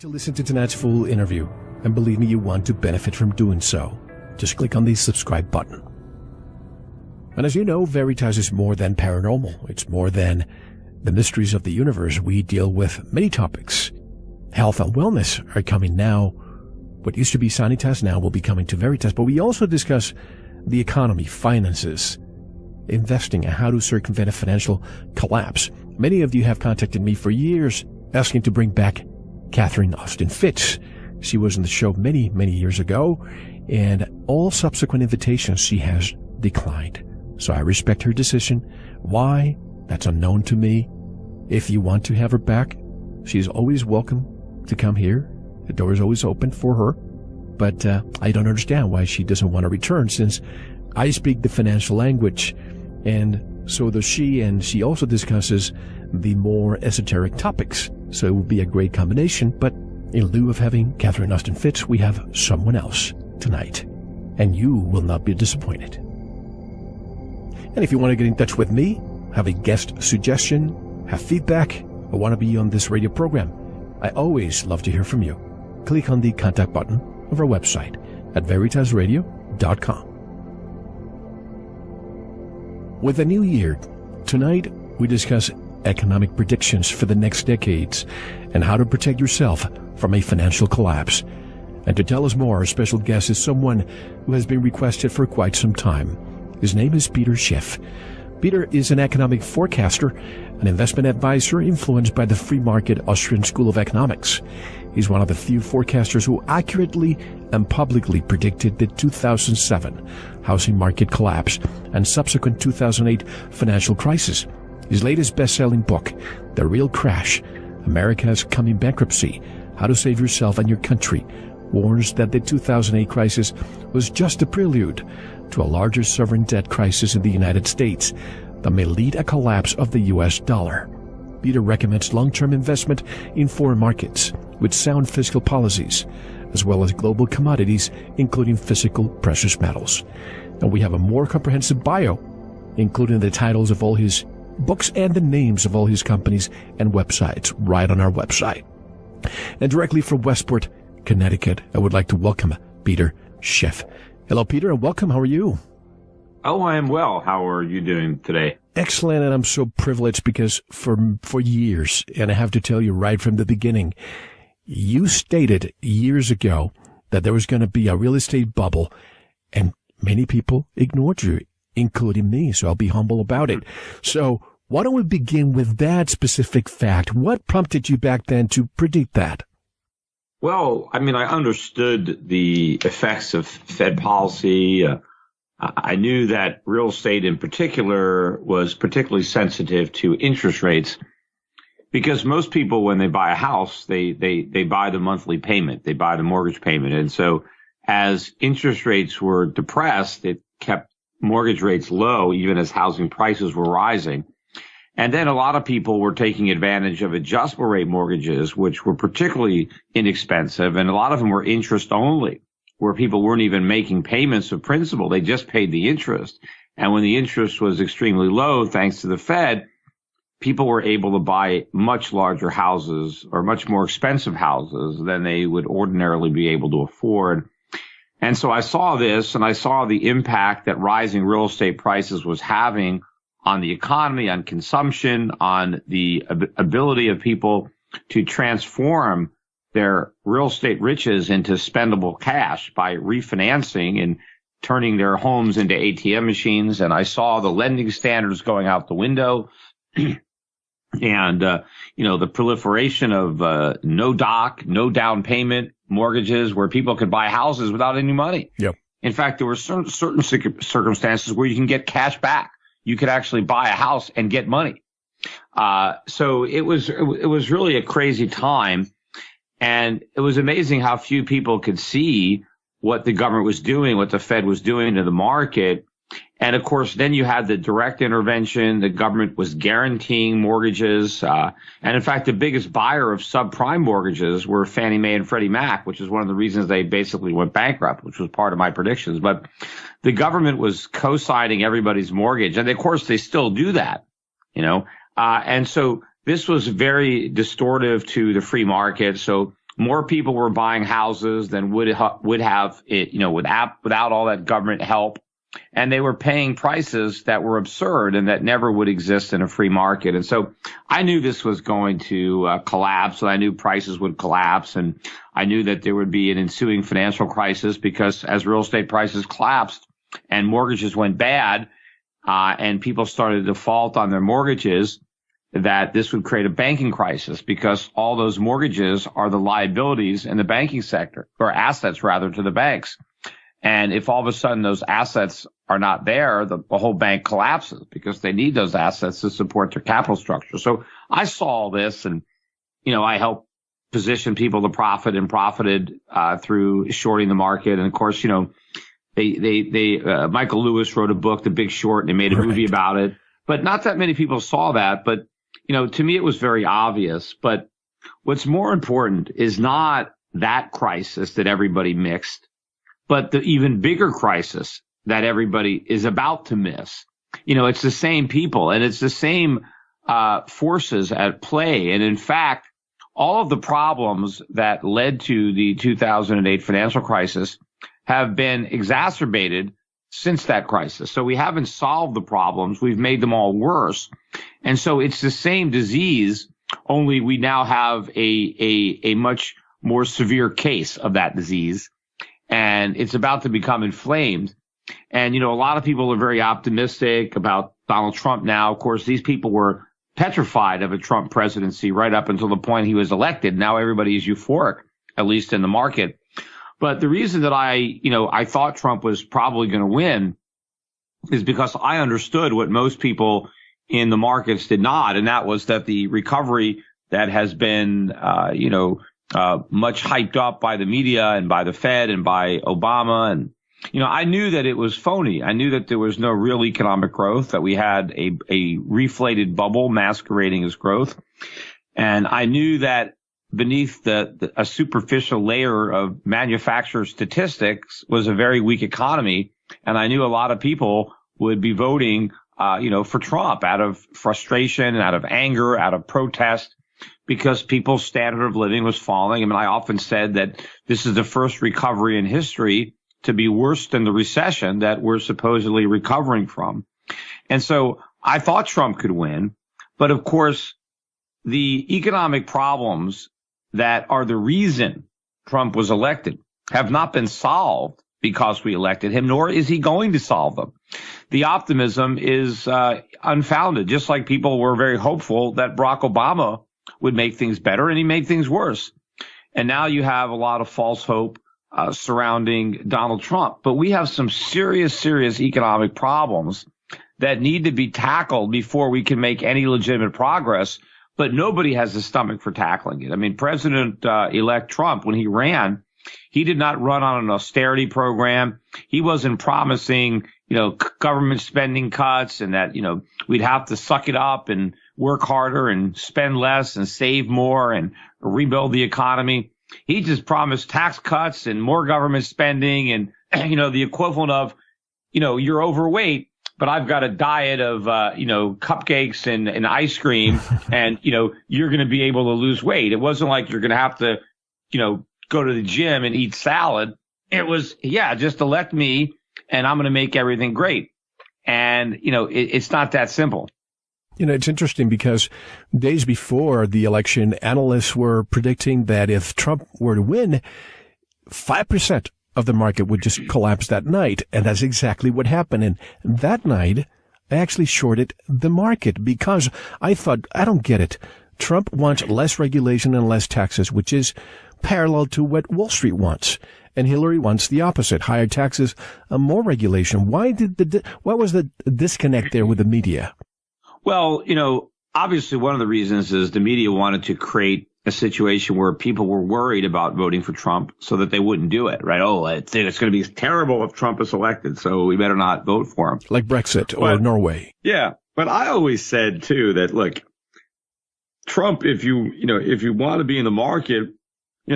To listen to tonight's full interview, and believe me, you want to benefit from doing so, just click on the subscribe button. And as you know, Veritas is more than paranormal. It's more than the mysteries of the universe. We deal with many topics. Health and wellness are coming now. What used to be Sanitas now will be coming to Veritas. But we also discuss the economy, finances, investing, and how to circumvent a financial collapse. Many of you have contacted me for years asking to bring back Catherine Austin Fitts. She was on the show many, many years ago, and all subsequent invitations she has declined. So I respect her decision. Why? That's unknown to me. If you want to have her back, she's always welcome to come here. The door is always open for her. But I don't understand why she doesn't want to return, since I speak the financial language, and so does she, and she also discusses the more esoteric topics. So it will be a great combination, but in lieu of having Catherine Austin Fitts, we have someone else tonight, and you will not be disappointed. And if you want to get in touch with me, have a guest suggestion, have feedback, or want to be on this radio program, I always love to hear from you. Click on the contact button of our website at veritasradio.com. With a new year, tonight we discuss economic predictions for the next decades and how to protect yourself from a financial collapse. And to tell us more, our special guest is someone who has been requested for quite some time. His name is Peter Schiff. Peter is an economic forecaster, an investment advisor influenced by the free market Austrian School of Economics. He's one of the few forecasters who accurately and publicly predicted the 2007 housing market collapse and subsequent 2008 financial crisis. His latest best-selling book, The Real Crash, America's Coming Bankruptcy, How to Save Yourself and Your Country, warns that the 2008 crisis was just a prelude to a larger sovereign debt crisis in the United States that may lead a collapse of the U.S. dollar. Peter recommends long-term investment in foreign markets with sound fiscal policies, as well as global commodities, including physical precious metals. And we have a more comprehensive bio, including the titles of all his books and the names of all his companies and websites right on our website. And directly from Westport, Connecticut, I would like to welcome Peter Schiff. Hello, Peter, and welcome. How are you? Oh, I am well. How are you doing today? Excellent, and I'm so privileged because for years, and I have to tell you right from the beginning, you stated years ago that there was going to be a real estate bubble, and many people ignored you, including me, so I'll be humble about it. So why don't we begin with that specific fact? What prompted you back then to predict that? Well, I mean, I understood the effects of Fed policy. I knew that real estate in particular was particularly sensitive to interest rates because most people, when they buy a house, they buy the monthly payment. They buy the mortgage payment. And so as interest rates were depressed, it kept mortgage rates low, even as housing prices were rising. And then a lot of people were taking advantage of adjustable rate mortgages, which were particularly inexpensive. And a lot of them were interest only, where people weren't even making payments of principal. They just paid the interest. And when the interest was extremely low, thanks to the Fed, people were able to buy much larger houses or much more expensive houses than they would ordinarily be able to afford. And so I saw this, and I saw the impact that rising real estate prices was having on the economy, on consumption, on the ability of people to transform their real estate riches into spendable cash by refinancing and turning their homes into ATM machines. And I saw the lending standards going out the window and, the proliferation of no doc, no down payment mortgages where people could buy houses without any money. Yep. In fact, there were certain circumstances where you can get cash back. You could actually buy a house and get money. So it was really a crazy time. And it was amazing how few people could see what the government was doing, what the Fed was doing to the market. And of course, then you had the direct intervention. The government was guaranteeing mortgages. And in fact, the biggest buyer of subprime mortgages were Fannie Mae and Freddie Mac, which is one of the reasons they basically went bankrupt, which was part of my predictions. But the government was co-signing everybody's mortgage. And of course, they still do that, and so this was very distortive to the free market. So more people were buying houses than would have it, without all that government help. And they were paying prices that were absurd and that never would exist in a free market. And so I knew this was going to collapse, and I knew prices would collapse, and I knew that there would be an ensuing financial crisis, because as real estate prices collapsed and mortgages went bad, and people started to default on their mortgages, that this would create a banking crisis, because all those mortgages are the liabilities in the banking sector, or assets rather, to the banks. And if all of a sudden those assets are not there, the whole bank collapses, because they need those assets to support their capital structure. So I saw all this, and, I helped position people to profit, and profited through shorting the market. And of course, Michael Lewis wrote a book, The Big Short, and they made a movie about it. But not that many people saw that. But, to me, it was very obvious. But what's more important is not that crisis that everybody mixed, but the even bigger crisis that everybody is about to miss. It's the same people, and it's the same forces at play. And in fact, all of the problems that led to the 2008 financial crisis have been exacerbated since that crisis. So we haven't solved the problems. We've made them all worse. And so it's the same disease, only we now have a much more severe case of that disease. And it's about to become inflamed. And, a lot of people are very optimistic about Donald Trump now. Of course, these people were petrified of a Trump presidency right up until the point he was elected. Now everybody is euphoric, at least in the market. But the reason that I thought Trump was probably going to win is because I understood what most people in the markets did not. And that was that the recovery that has been, much hyped up by the media and by the Fed and by Obama. And, I knew that it was phony. I knew that there was no real economic growth, that we had a reflated bubble masquerading as growth. And I knew that beneath a superficial layer of manufacturer statistics was a very weak economy. And I knew a lot of people would be voting, for Trump out of frustration, out of anger, out of protest, because people's standard of living was falling. I mean, I often said that this is the first recovery in history to be worse than the recession that we're supposedly recovering from. And so I thought Trump could win. But of course, the economic problems that are the reason Trump was elected have not been solved because we elected him, nor is he going to solve them. The optimism is unfounded, just like people were very hopeful that Barack Obama would make things better, and he made things worse. And now you have a lot of false hope surrounding Donald Trump. But we have some serious economic problems that need to be tackled before we can make any legitimate progress. But nobody has the stomach for tackling it. I mean, President-elect Trump, when he ran, he did not run on an austerity program. He wasn't promising, government spending cuts, and that, we'd have to suck it up and work harder and spend less and save more and rebuild the economy. He just promised tax cuts and more government spending and, the equivalent of, you're overweight, but I've got a diet of, cupcakes and ice cream and, you're going to be able to lose weight. It wasn't like you're going to have to, go to the gym and eat salad. It was, just elect me and I'm going to make everything great. And, it's not that simple. It's interesting because days before the election, analysts were predicting that if Trump were to win, 5% of the market would just collapse that night. And that's exactly what happened. And that night, I actually shorted the market because I thought, I don't get it. Trump wants less regulation and less taxes, which is parallel to what Wall Street wants. And Hillary wants the opposite, higher taxes, more regulation. What was the disconnect there with the media? Well, obviously one of the reasons is the media wanted to create a situation where people were worried about voting for Trump so that they wouldn't do it, right? Oh, it's going to be terrible if Trump is elected, so we better not vote for him. Like Brexit or Norway. Yeah. But I always said, too, that, look, Trump, if you want to be in the market,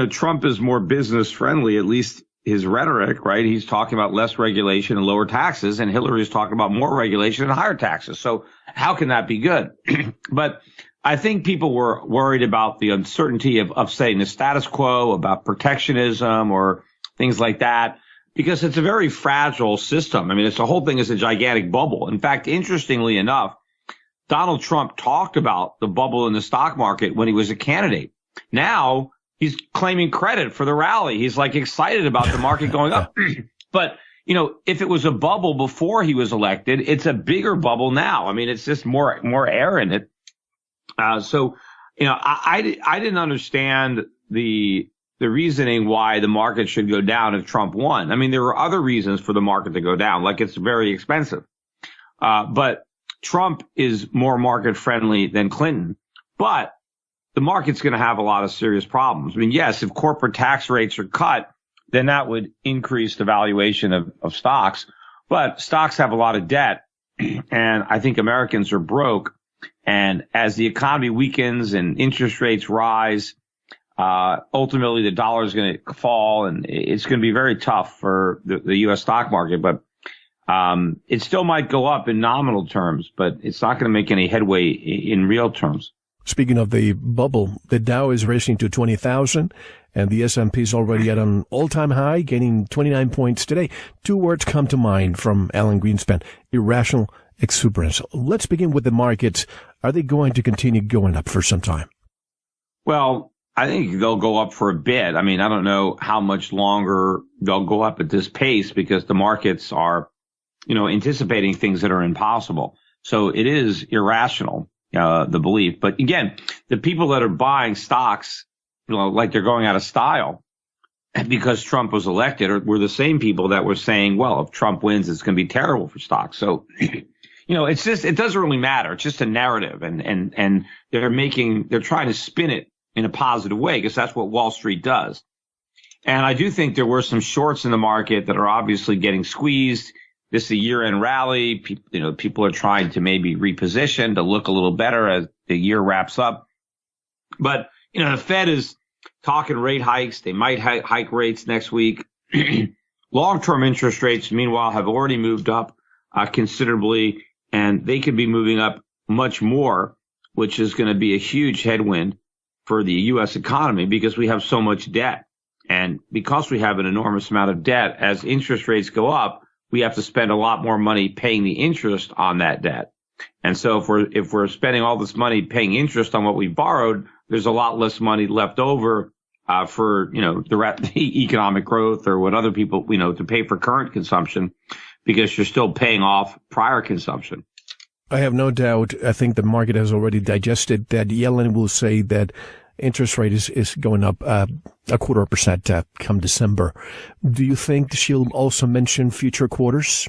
Trump is more business friendly, at least his rhetoric, right? He's talking about less regulation and lower taxes, and Hillary is talking about more regulation and higher taxes. So how can that be good? But I think people were worried about the uncertainty of saying the status quo, about protectionism or things like that, because it's a very fragile system. I mean, the whole thing is a gigantic bubble. In fact, interestingly enough, Donald Trump talked about the bubble in the stock market when he was a candidate. Now he's claiming credit for the rally. He's like excited about the market going up. But, you know, if it was a bubble before he was elected, it's a bigger bubble now. I mean, it's just more air in it. So, you know, I didn't understand the reasoning why the market should go down if Trump won. I mean, there were other reasons for the market to go down, like it's very expensive. But Trump is more market friendly than Clinton, but the market's going to have a lot of serious problems. I mean, yes, if corporate tax rates are cut, then that would increase the valuation of stocks, but stocks have a lot of debt, and I think Americans are broke. And as the economy weakens and interest rates rise, ultimately the dollar is going to fall, and it's going to be very tough for the U.S. stock market. But it still might go up in nominal terms, but it's not going to make any headway in real terms. Speaking of the bubble, the Dow is racing to 20,000, and the S&P is already at an all-time high, gaining 29 points today. Two words come to mind from Alan Greenspan: irrational exuberance. Let's begin with the markets. Are they going to continue going up for some time? Well, I think they'll go up for a bit. I mean, I don't know how much longer they'll go up at this pace because the markets are, you know, anticipating things that are impossible. So it is irrational, the belief. But again, the people that are buying stocks, you know, like they're going out of style because Trump was elected, were the same people that were saying, well, if Trump wins, it's going to be terrible for stocks. So, you know, it's just, it doesn't really matter. It's just a narrative, and they're trying to spin it in a positive way because that's what Wall Street does. And I do think there were some shorts in the market that are obviously getting squeezed. This is a year-end rally. People are trying to maybe reposition to look a little better as the year wraps up. But, you know, the Fed is talking rate hikes. They might hike rates next week. Long-term interest rates, meanwhile, have already moved up considerably, and they could be moving up much more, which is going to be a huge headwind for the U.S. economy because we have so much debt. And because we have an enormous amount of debt, as interest rates go up, we have to spend a lot more money paying the interest on that debt. And so if we're spending all this money paying interest on what we borrowed, there's a lot less money left over for, you know, the economic growth or what other people, you know, to pay for current consumption because you're still paying off prior consumption. I have no doubt. I think the market has already digested that Yellen will say that interest rate is going up 0.25% come December. Do you think she'll also mention future quarters?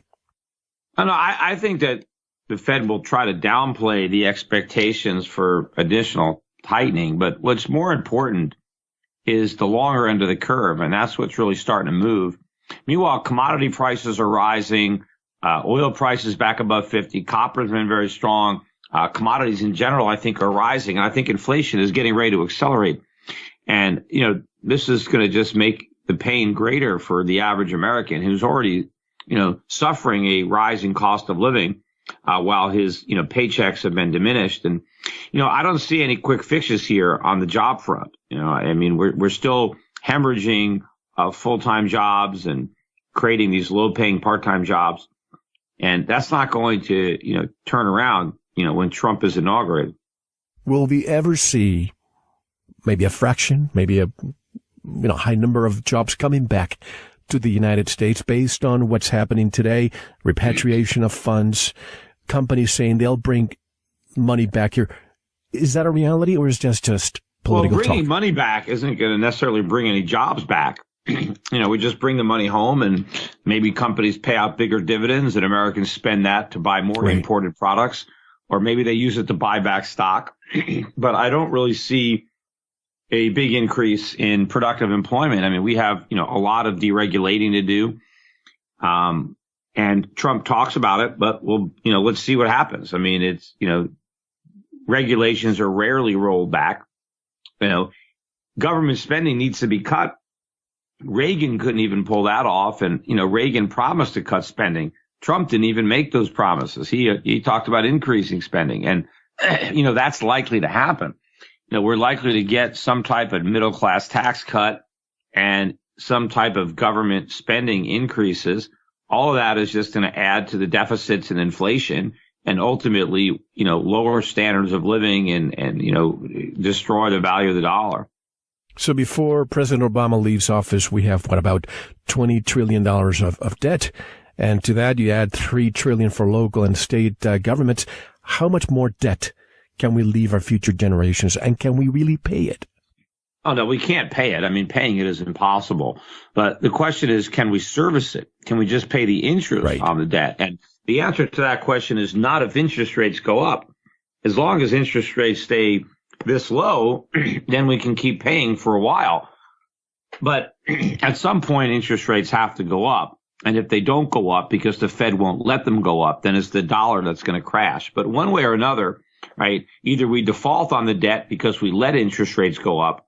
No, I think that the Fed will try to downplay the expectations for additional tightening. But what's more important is the longer end of the curve, and that's what's really starting to move. Meanwhile, commodity prices are rising. Oil prices back above 50. Copper's been very strong. Commodities in general, I think, are rising. And I think inflation is getting ready to accelerate. And, you know, this is going to just make the pain greater for the average American who's already, you know, suffering a rising cost of living, while his, you know, paychecks have been diminished. And, you know, I don't see any quick fixes here on the job front. You know, I mean, we're still hemorrhaging full-time jobs and creating these low-paying part-time jobs. And that's not going to, you know, turn around, you know, when Trump is inaugurated. Will we ever see maybe a fraction, maybe a high number of jobs coming back to the United States based on what's happening today? Repatriation of funds, companies saying they'll bring money back here. Is that a reality, or is that just political talk? Well, bringing money back isn't going to necessarily bring any jobs back. You know, we just bring the money home, and maybe companies pay out bigger dividends and Americans spend that to buy more imported products, or maybe they use it to buy back stock. But I don't really see a big increase in productive employment. I mean, we have, you know, a lot of deregulating to do. And Trump talks about it, but let's see what happens. I mean, it's, you know, regulations are rarely rolled back. You know, government spending needs to be cut. Reagan couldn't even pull that off. And, you know, Reagan promised to cut spending. Trump didn't even make those promises. He talked about increasing spending, and that's likely to happen. We're likely to get some type of middle class tax cut and some type of government spending increases. All of that is just going to add to the deficits and inflation and ultimately, lower standards of living and destroy the value of the dollar. So before President Obama leaves office, we have, about $20 trillion of debt. And to that, you add $3 trillion for local and state governments. How much more debt can we leave our future generations? And can we really pay it? Oh, no, we can't pay it. I mean, paying it is impossible. But the question is, can we service it? Can we just pay the interest on the debt? And the answer to that question is not if interest rates go up. As long as interest rates stay this low, then we can keep paying for a while. But at some point, interest rates have to go up. And if they don't go up because the Fed won't let them go up, then it's the dollar that's going to crash. But one way or another, right, either we default on the debt because we let interest rates go up,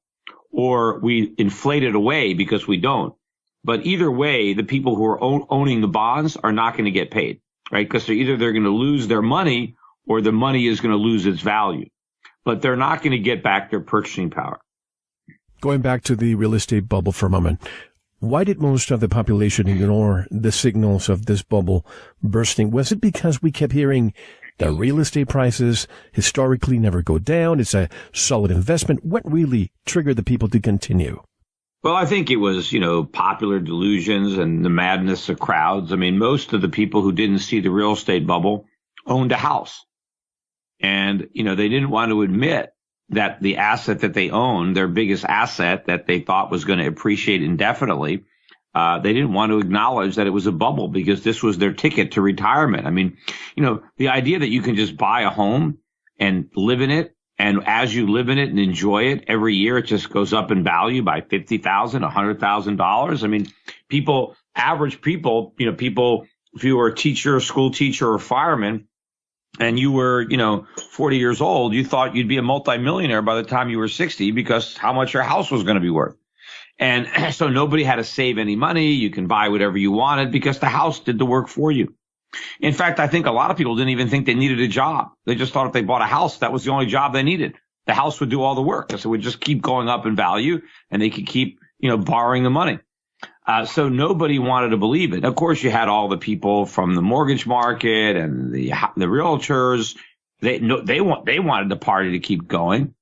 or we inflate it away because we don't. But either way, the people who are owning the bonds are not going to get paid, right? Because they're going to lose their money or the money is going to lose its value. But they're not going to get back their purchasing power. Going back to the real estate bubble for a moment, why did most of the population ignore the signals of this bubble bursting? Was it because we kept hearing the real estate prices historically never go down? It's a solid investment. What really triggered the people to continue? Well, I think it was, popular delusions and the madness of crowds. I mean, most of the people who didn't see the real estate bubble owned a house. And, they didn't want to admit that the asset that they owned, their biggest asset that they thought was going to appreciate indefinitely, they didn't want to acknowledge that it was a bubble because this was their ticket to retirement. I mean, the idea that you can just buy a home and live in it, and as you live in it and enjoy it every year, it just goes up in value by $50,000, $100,000. I mean, average people, if you were a teacher, school teacher, or fireman, and you were, 40 years old, you thought you'd be a multimillionaire by the time you were 60 because how much your house was going to be worth. And so nobody had to save any money. You can buy whatever you wanted because the house did the work for you. In fact, I think a lot of people didn't even think they needed a job. They just thought if they bought a house, that was the only job they needed. The house would do all the work. So it would just keep going up in value and they could keep, borrowing the money. So nobody wanted to believe it. Of course, you had all the people from the mortgage market and the realtors. They wanted the party to keep going.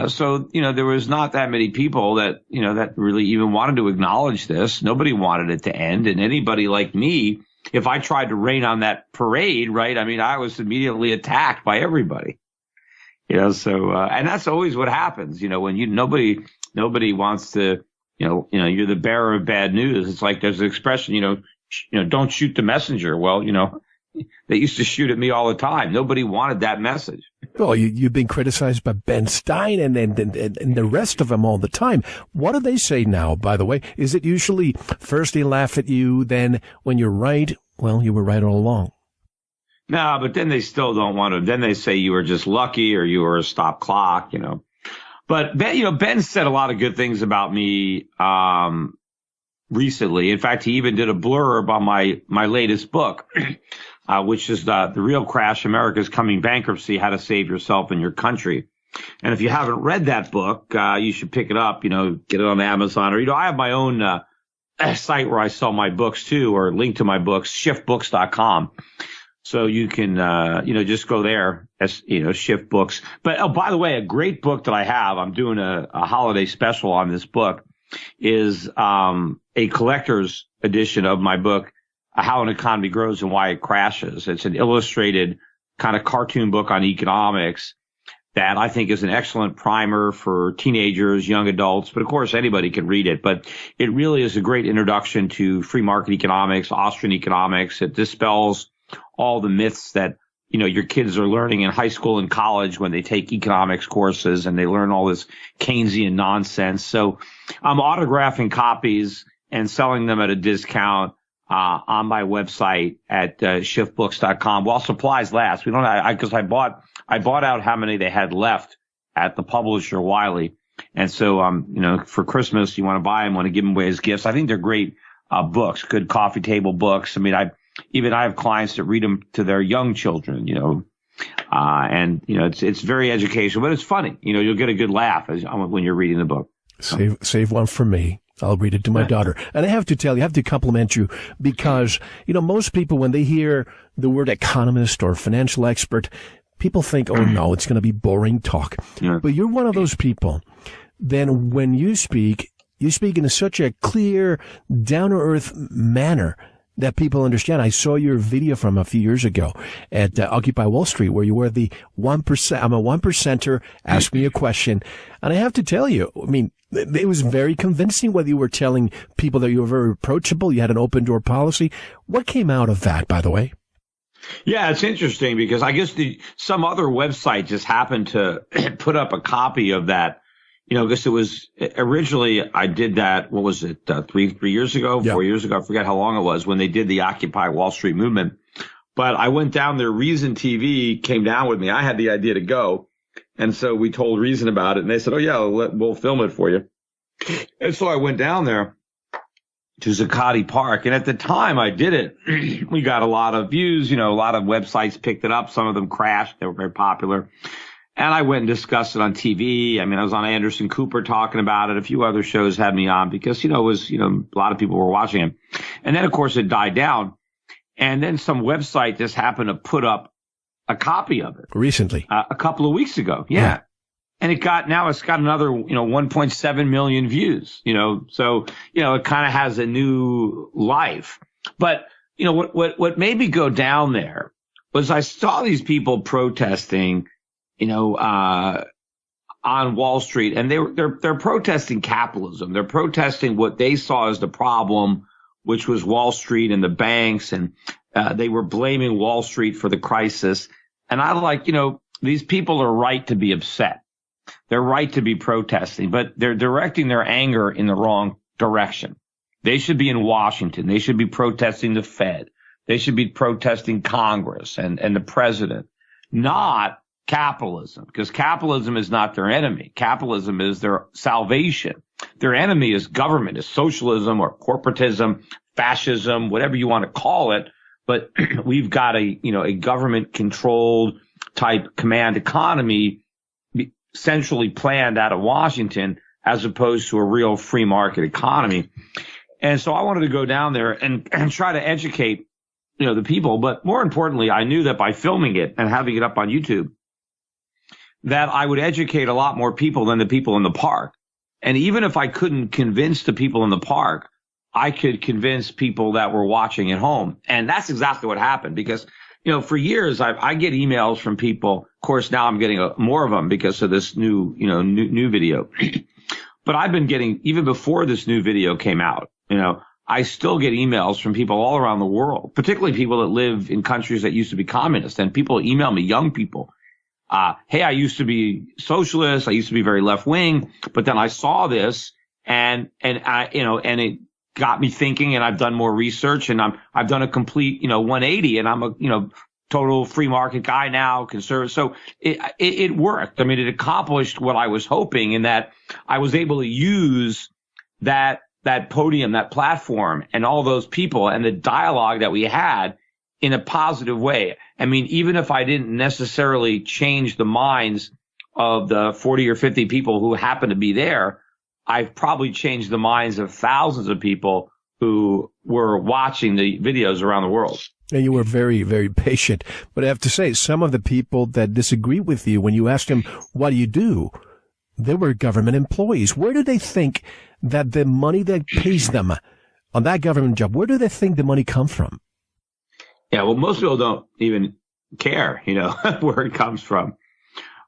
So there was not that many people that, that really even wanted to acknowledge this. Nobody wanted it to end. And anybody like me, if I tried to rain on that parade, right, I mean, I was immediately attacked by everybody. So, and that's always what happens, when nobody wants to, you're the bearer of bad news. It's like there's an expression, don't shoot the messenger. Well, they used to shoot at me all the time. Nobody wanted that message. Well, you've been criticized by Ben Stein and the rest of them all the time. What do they say now, by the way? Is it usually first they laugh at you, then when you're right, well, you were right all along? No, but then they still don't want to. Then they say you were just lucky or you were a stop clock, But Ben said a lot of good things about me recently. In fact, he even did a blurb on my latest book, which is The Real Crash: America's Coming Bankruptcy: How to Save Yourself and Your Country. And if you haven't read that book, you should pick it up. Get it on Amazon, or I have my own site where I sell my books too, or link to my books, schiffbooks.com. So you can, just go there as, Schiff Books. But, oh, by the way, a great book that I have, I'm doing a holiday special on this book, is a collector's edition of my book, How an Economy Grows and Why It Crashes. It's an illustrated kind of cartoon book on economics that I think is an excellent primer for teenagers, young adults, but of course anybody can read it. But it really is a great introduction to free market economics, Austrian economics. It dispels all the myths that, your kids are learning in high school and college when they take economics courses and they learn all this Keynesian nonsense. So I'm autographing copies and selling them at a discount on my website at schiffbooks.com while supplies last. Because I bought out how many they had left at the publisher Wiley. And so, for Christmas, you want to buy them, want to give them away as gifts. I think they're great books, good coffee table books. I mean, I have clients that read them to their young children, And, it's very educational, but it's funny. You'll get a good laugh when you're reading the book. Save one for me. I'll read it to my daughter. And I have to tell you, I have to compliment you because, most people, when they hear the word economist or financial expert, people think, oh no, it's going to be boring talk. Yeah. But you're one of those people. Then when you speak in such a clear, down-to-earth manner that people understand. I saw your video from a few years ago at Occupy Wall Street where you were the 1%. I'm a 1%er. Ask me a question. And I have to tell you, it was very convincing whether you were telling people that you were very approachable, you had an open door policy. What came out of that, by the way? Yeah, it's interesting because I guess some other website just happened to put up a copy of that. Because it was originally I did that. What was it? 3 years ago, 4 years ago? I forget how long it was when they did the Occupy Wall Street movement. But I went down there. Reason TV came down with me. I had the idea to go. And so we told Reason about it. And they said, oh, yeah, we'll film it for you. And so I went down there to Zuccotti Park. And at the time I did it, we got a lot of views. A lot of websites picked it up. Some of them crashed. They were very popular. And I went and discussed it on TV. I was on Anderson Cooper talking about it. A few other shows had me on because, it was, a lot of people were watching it. And then, of course, it died down. And then some website just happened to put up a copy of it. Recently. A couple of weeks ago. Yeah. And it's got another, 1.7 million views, so, it kind of has a new life. But, what made me go down there was I saw these people protesting, on Wall Street, and they're protesting capitalism. They're protesting what they saw as the problem, which was Wall Street and the banks, and they were blaming Wall Street for the crisis. And I these people are right to be upset. They're right to be protesting, but they're directing their anger in the wrong direction. They should be in Washington. They should be protesting the Fed. They should be protesting Congress and the president, not capitalism, because capitalism is not their enemy. Capitalism is their salvation. Their enemy is government, is socialism or corporatism, fascism, whatever you want to call it. But we've got a government controlled type command economy centrally planned out of Washington as opposed to a real free market economy. And so I wanted to go down there and try to educate, the people. But more importantly, I knew that by filming it and having it up on YouTube, that I would educate a lot more people than the people in the park. And even if I couldn't convince the people in the park, I could convince people that were watching at home. And that's exactly what happened because, for years I get emails from people. Of course, now I'm getting more of them because of this new video. But I've been getting, even before this new video came out, I still get emails from people all around the world, particularly people that live in countries that used to be communist. And people email me, young people. Hey, I used to be socialist. I used to be very left wing, but then I saw this and it got me thinking, and I've done more research, and I've done a complete, 180, and I'm a, total free market guy now, conservative. So it worked. It accomplished what I was hoping, in that I was able to use that podium, that platform, and all those people and the dialogue that we had in a positive way. Even if I didn't necessarily change the minds of the 40 or 50 people who happened to be there, I've probably changed the minds of thousands of people who were watching the videos around the world. And you were very, very patient. But I have to say, some of the people that disagree with you, when you asked them, what do? They were government employees. Where do they think that the money that pays them on that government job, where do they think the money comes from? Yeah, well, most people don't even care, where it comes from.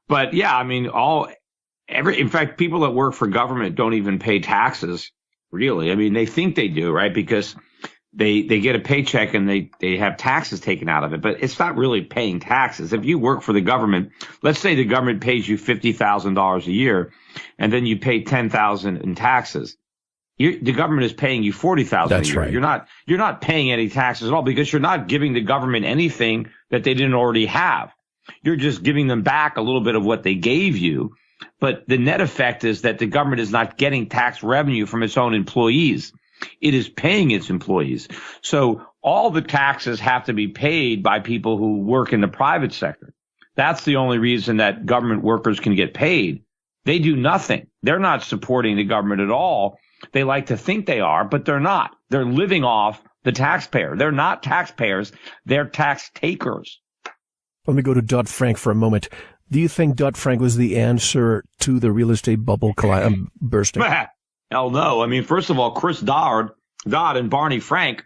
But yeah, in fact, people that work for government don't even pay taxes, really. They think they do, right? Because they get a paycheck and they have taxes taken out of it, but it's not really paying taxes. If you work for the government, let's say the government pays you $50,000 a year, and then you pay $10,000 in taxes. The government is paying you $40,000 a year. Right. You're not paying any taxes at all, because you're not giving the government anything that they didn't already have. You're just giving them back a little bit of what they gave you. But the net effect is that the government is not getting tax revenue from its own employees. It is paying its employees. So all the taxes have to be paid by people who work in the private sector. That's the only reason that government workers can get paid. They do nothing. They're not supporting the government at all. They like to think they are, but they're not. They're living off the taxpayer. They're not taxpayers. They're tax takers. Let me go to Dodd-Frank for a moment. Do you think Dodd-Frank was the answer to the real estate bubble bursting? Hell no. I mean, first of all, Chris Dodd and Barney Frank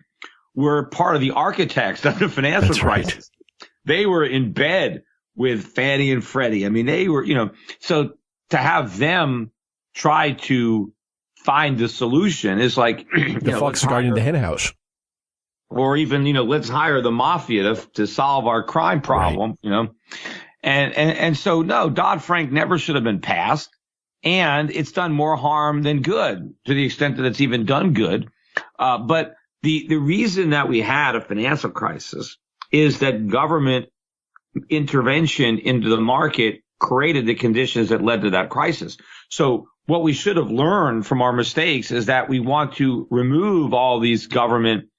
were part of the architects of the financial crisis. Right. They were in bed with Fannie and Freddie. I mean, they were, so to have them try to find the solution is like the fox guarding the hen house. Or even, let's hire the mafia to solve our crime problem, right. And so, no, Dodd-Frank never should have been passed. And it's done more harm than good to the extent that it's even done good. But the reason that we had a financial crisis is that government intervention into the market created the conditions that led to that crisis. So what we should have learned from our mistakes is that we want to remove all these government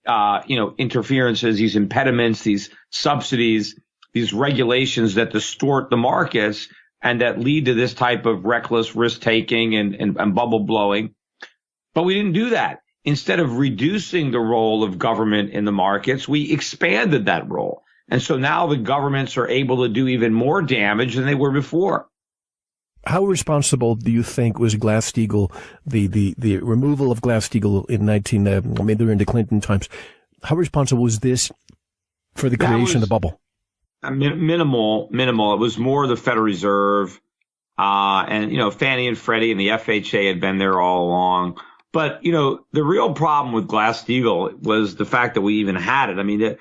interferences, these impediments, these subsidies, these regulations that distort the markets and that lead to this type of reckless risk taking and bubble blowing. But we didn't do that. Instead of reducing the role of government in the markets, we expanded that role. And so now the governments are able to do even more damage than they were before. How responsible do you think was Glass-Steagall, the removal of Glass-Steagall in maybe during the Clinton times? How responsible was this for the creation of the bubble? Minimal. It was more the Federal Reserve, and Fannie and Freddie and the FHA had been there all along. But the real problem with Glass-Steagall was the fact that we even had it. I mean,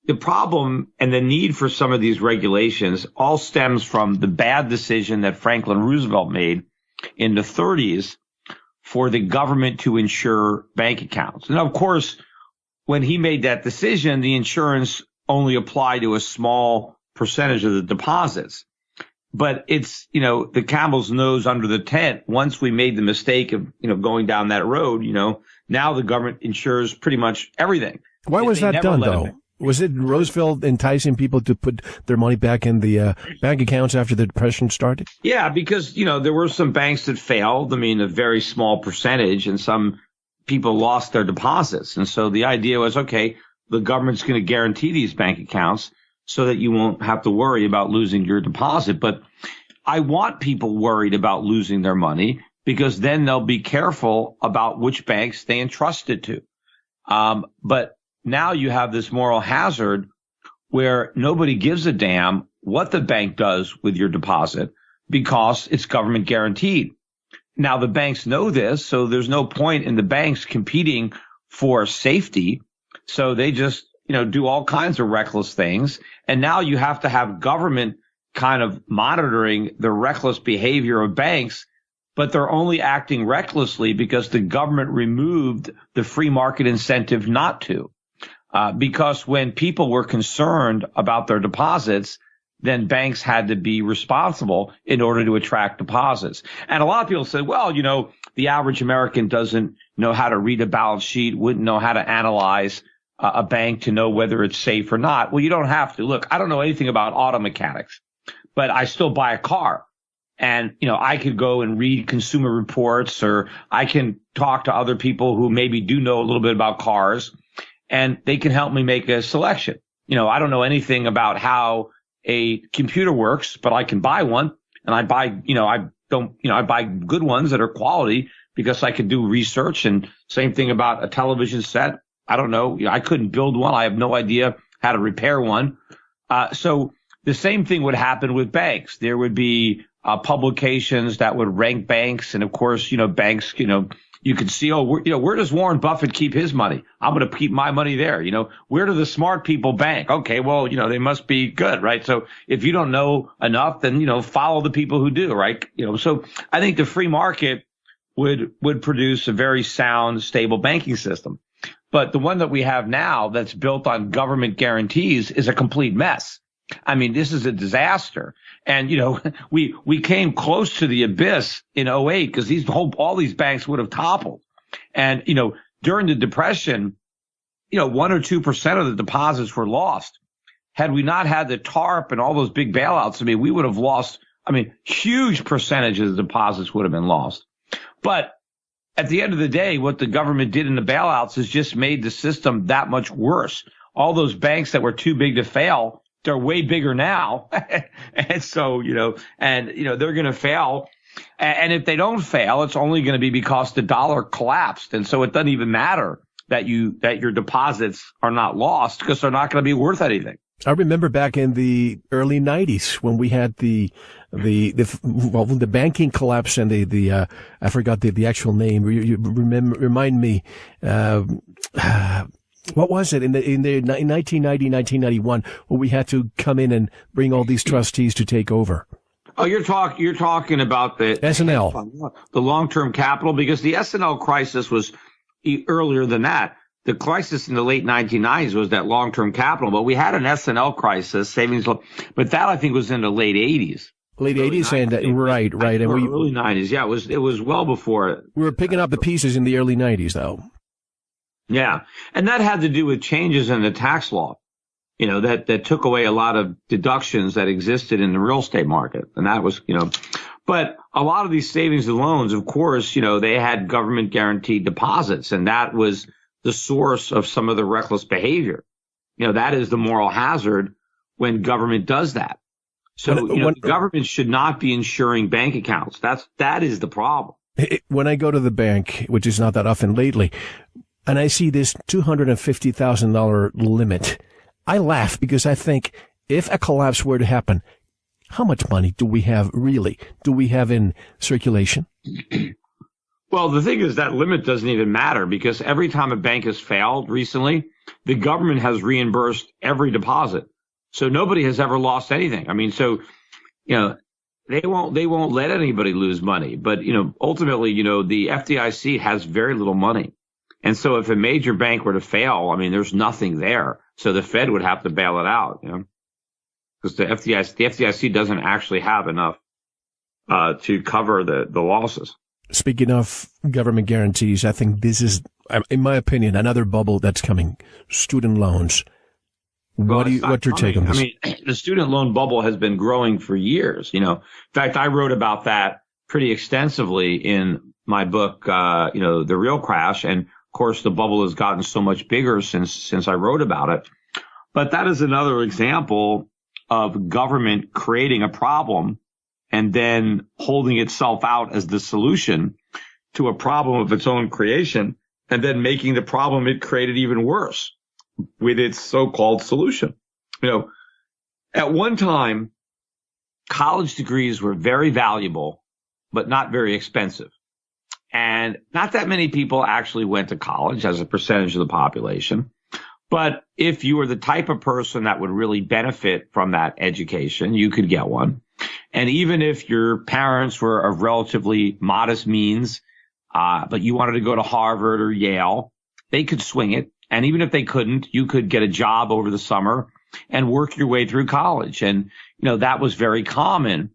the problem and the need for some of these regulations all stems from the bad decision that Franklin Roosevelt made in the 30s for the government to insure bank accounts. And of course, when he made that decision, the insurance only applied to a small percentage of the deposits. But it's, the camel's nose under the tent. Once we made the mistake of, going down that road, now the government insures pretty much everything. Why was that done, though? Was it Roosevelt enticing people to put their money back in the bank accounts after the Depression started? Yeah, because, there were some banks that failed. I mean, a very small percentage, and some people lost their deposits. And so the idea was, okay, the government's going to guarantee these bank accounts so that you won't have to worry about losing your deposit. But I want people worried about losing their money because then they'll be careful about which banks they entrust it to. But now you have this moral hazard where nobody gives a damn what the bank does with your deposit because it's government guaranteed. Now the banks know this, so there's no point in the banks competing for safety. So they just, do all kinds of reckless things. And now you have to have government kind of monitoring the reckless behavior of banks, but they're only acting recklessly because the government removed the free market incentive not to. Because when people were concerned about their deposits, then banks had to be responsible in order to attract deposits. And a lot of people say, well, the average American doesn't know how to read a balance sheet, wouldn't know how to analyze a bank to know whether it's safe or not. Well, you don't have to. Look, I don't know anything about auto mechanics, but I still buy a car. And, I could go and read consumer reports, or I can talk to other people who maybe do know a little bit about cars, and they can help me make a selection. I don't know anything about how a computer works, but I can buy one, and I buy, I buy good ones that are quality because I can do research. And same thing about a television set. I don't know. I couldn't build one. I have no idea how to repair one. So the same thing would happen with banks. There would be publications that would rank banks. And of course, banks, you could see, where does Warren Buffett keep his money? I'm going to keep my money there. Where do the smart people bank? Okay, well, they must be good, right? So if you don't know enough, then, follow the people who do, right? So I think the free market would produce a very sound, stable banking system. But the one that we have now that's built on government guarantees is a complete mess. I mean, this is a disaster. And, we came close to the abyss in '08 because all these banks would have toppled. And, during the Depression, 1 or 2% of the deposits were lost. had we not had the TARP and all those big bailouts, I mean, we would have lost, huge percentages of deposits would have been lost. But at the end of the day, what the government did in the bailouts has just made the system that much worse. All those banks that were too big to fail, they're way bigger now. And so, they're going to fail. And if they don't fail, it's only going to be because the dollar collapsed. And so it doesn't even matter that your deposits are not lost because they're not going to be worth anything. I remember back in the early 90s when we had the banking collapse and I forgot the actual name. Remind me, what was it in 1990, 1991 when we had to come in and bring all these trustees to take over? Oh, you're talking about the SNL, the long-term capital, because the SNL crisis was earlier than that. The crisis in the late 1990s was that long-term capital, but we had an SNL crisis, savings, but that I think was in the late 80s. Late 80s, and right, and early 90s. Yeah, it was well before it. We were picking up the pieces in the early 90s, though. Yeah, and that had to do with changes in the tax law, that took away a lot of deductions that existed in the real estate market, and that was, but a lot of these savings and loans, of course, they had government guaranteed deposits, and that was the source of some of the reckless behavior. That is the moral hazard when government does that. So, the government should not be insuring bank accounts. That is the problem. When I go to the bank, which is not that often lately, and I see this $250,000 limit, I laugh because I think if a collapse were to happen, how much money do we have really? Do we have in circulation? Well, the thing is that limit doesn't even matter because every time a bank has failed recently, the government has reimbursed every deposit. So nobody has ever lost anything. They won't let anybody lose money. But, ultimately, the FDIC has very little money. And so if a major bank were to fail, there's nothing there. So the Fed would have to bail it out, because the FDIC doesn't actually have enough to cover the losses. Speaking of government guarantees, I think this is, in my opinion, another bubble that's coming. Student loans. What's your take on this? The student loan bubble has been growing for years. In fact, I wrote about that pretty extensively in my book, The Real Crash. And of course, the bubble has gotten so much bigger since I wrote about it. But that is another example of government creating a problem and then holding itself out as the solution to a problem of its own creation, and then making the problem it created even worse with its so-called solution. At one time, college degrees were very valuable, but not very expensive. And not that many people actually went to college as a percentage of the population. But if you were the type of person that would really benefit from that education, you could get one. And even if your parents were of relatively modest means, but you wanted to go to Harvard or Yale, they could swing it. And even if they couldn't, you could get a job over the summer and work your way through college. And, that was very common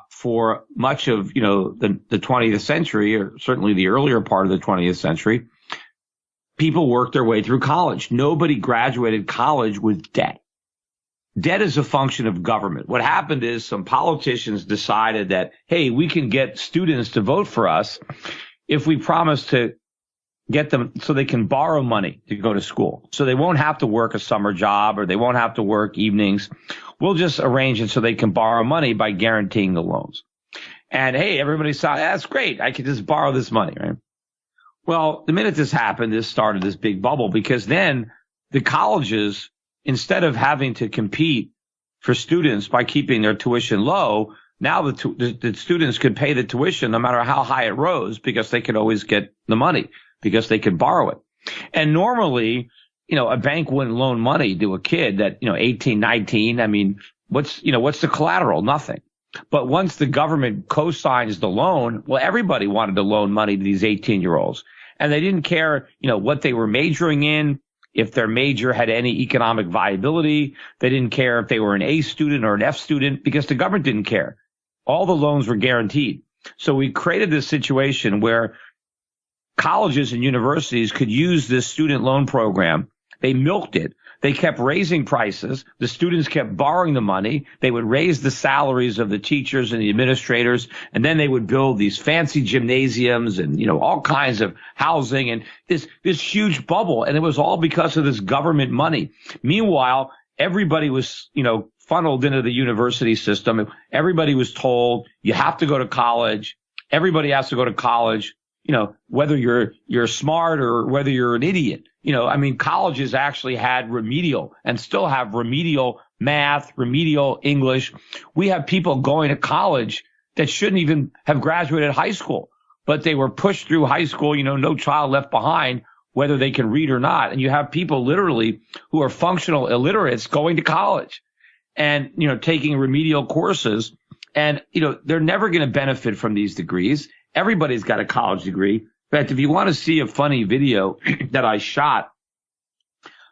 for much of, the 20th century, or certainly the earlier part of the 20th century. People worked their way through college. Nobody graduated college with debt. Debt is a function of government. What happened is some politicians decided that, hey, we can get students to vote for us if we promise to get them so they can borrow money to go to school. So they won't have to work a summer job or they won't have to work evenings. We'll just arrange it so they can borrow money by guaranteeing the loans. And hey, everybody saw, that's great. I can just borrow this money, right? Well, the minute this happened, this started this big bubble because then the colleges, instead of having to compete for students by keeping their tuition low, now the students could pay the tuition no matter how high it rose because they could always get the money because they could borrow it. And normally, a bank wouldn't loan money to a kid that, 18, 19. What's the collateral? Nothing. But once the government co-signs the loan, well, everybody wanted to loan money to these 18-year-olds. And they didn't care, what they were majoring in, if their major had any economic viability. They didn't care if they were an A student or an F student because the government didn't care. All the loans were guaranteed. So we created this situation where colleges and universities could use this student loan program. They milked it. They kept raising prices. The students kept borrowing the money. They would raise the salaries of the teachers and the administrators, and then they would build these fancy gymnasiums and, all kinds of housing and this huge bubble. And it was all because of this government money. Meanwhile, everybody was, funneled into the university system. Everybody was told you have to go to college. Everybody has to go to college, whether you're smart or whether you're an idiot. Colleges actually had remedial and still have remedial math, remedial English. We have people going to college that shouldn't even have graduated high school, but they were pushed through high school, no child left behind, whether they can read or not. And you have people literally who are functional illiterates going to college and, taking remedial courses. And, they're never going to benefit from these degrees. Everybody's got a college degree. In fact, if you want to see a funny video that I shot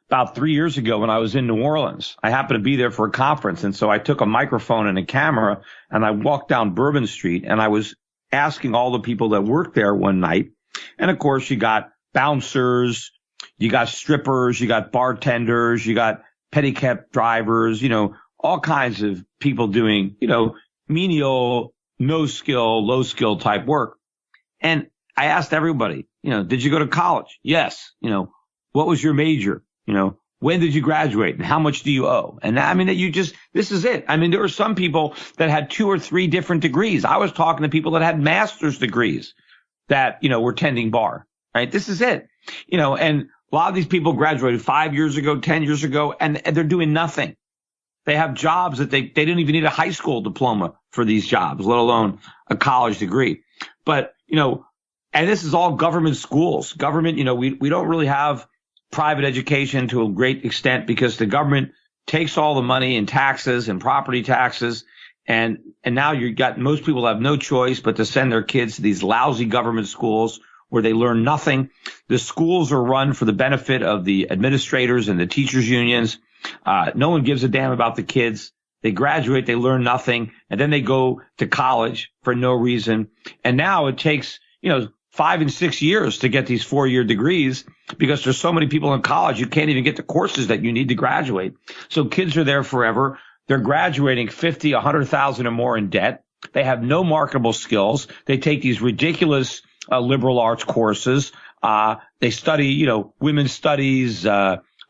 about 3 years ago when I was in New Orleans, I happened to be there for a conference. And so I took a microphone and a camera and I walked down Bourbon Street and I was asking all the people that worked there one night. And of course, you got bouncers, you got strippers, you got bartenders, you got pedicab drivers, all kinds of people doing, menial, no skill, low skill type work. And I asked everybody, did you go to college? Yes. What was your major? When did you graduate and how much do you owe? And this is it. There were some people that had 2 or 3 different degrees. I was talking to people that had master's degrees that, were tending bar, right? This is it, and a lot of these people graduated 5 years ago, 10 years ago, and they're doing nothing. They have jobs that they didn't even need a high school diploma for these jobs, let alone a college degree. But, and this is all government schools. Government, we don't really have private education to a great extent because the government takes all the money in taxes and property taxes. And now most people have no choice but to send their kids to these lousy government schools where they learn nothing. The schools are run for the benefit of the administrators and the teachers unions. No one gives a damn about the kids. They graduate, they learn nothing, and then they go to college for no reason. And now it takes, 5 and 6 years to get these 4-year degrees because there's so many people in college you can't even get the courses that you need to graduate. So kids are there forever. They're graduating 50, 100,000 or more in debt. They have no marketable skills. They take these ridiculous liberal arts courses. They study, women's studies,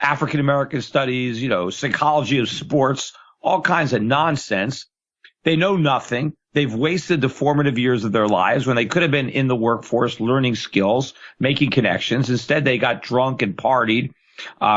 African American studies, psychology of sports, all kinds of nonsense. They know nothing. They've wasted the formative years of their lives when they could have been in the workforce, learning skills, making connections. Instead, they got drunk and partied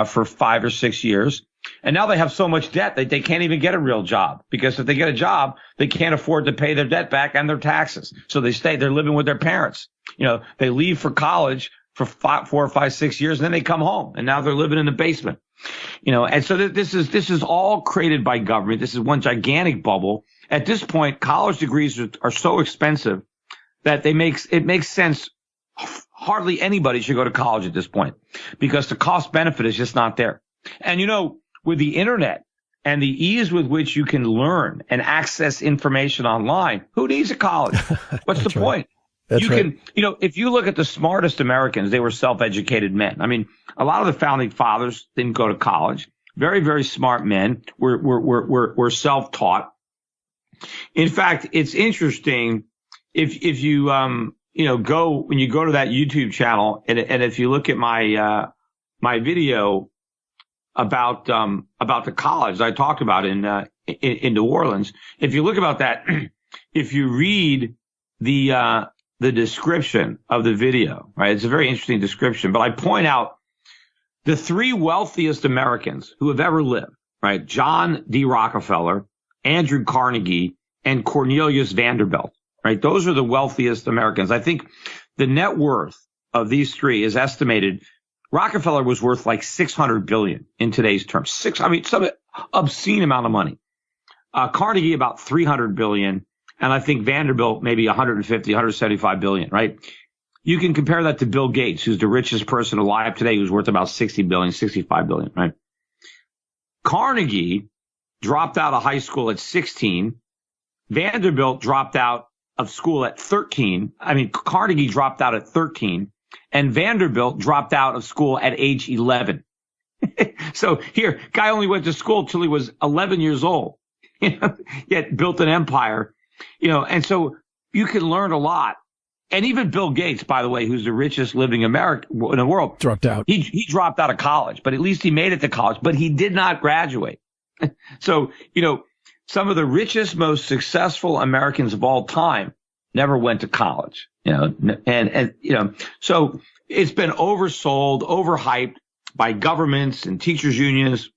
for 5 or 6 years. And now they have so much debt that they can't even get a real job because if they get a job, they can't afford to pay their debt back and their taxes. So they're living with their parents. They leave for college for 4 or 5, 6 years, and then they come home, and now they're living in the basement. And so this is all created by government. This is one gigantic bubble. At this point, college degrees are so expensive that it makes sense. Hardly anybody should go to college at this point because the cost benefit is just not there. And with the internet and the ease with which you can learn and access information online, who needs a college? What's the point? That's right. If you look at the smartest Americans, they were self-educated men. A lot of the founding fathers didn't go to college. Very, very smart men were self-taught. In fact, it's interesting if you when you go to that YouTube channel and if you look at my video about the college I talked about in New Orleans, if you look about that, if you read the description of the video, right? It's a very interesting description, but I point out the 3 wealthiest Americans who have ever lived, right? John D. Rockefeller, Andrew Carnegie, and Cornelius Vanderbilt, right? Those are the wealthiest Americans. I think the net worth of these 3 is estimated. Rockefeller was worth like $600 billion in today's terms. Some obscene amount of money. Carnegie about $300 billion. And I think Vanderbilt maybe 150, 175 billion, right? You can compare that to Bill Gates, who's the richest person alive today, who's worth about 60 billion, 65 billion, right? Carnegie dropped out of high school at 16. Vanderbilt dropped out of school at 13. Carnegie dropped out at 13 and Vanderbilt dropped out of school at age 11. So here, guy only went to school till he was 11 years old, yet built an empire, and so you can learn a lot. And even Bill Gates, by the way, who's the richest living American in the world, dropped out. He dropped out of college, but at least he made it to college, but he did not graduate. So, some of the richest, most successful Americans of all time never went to college, so it's been oversold, overhyped by governments and teachers unions.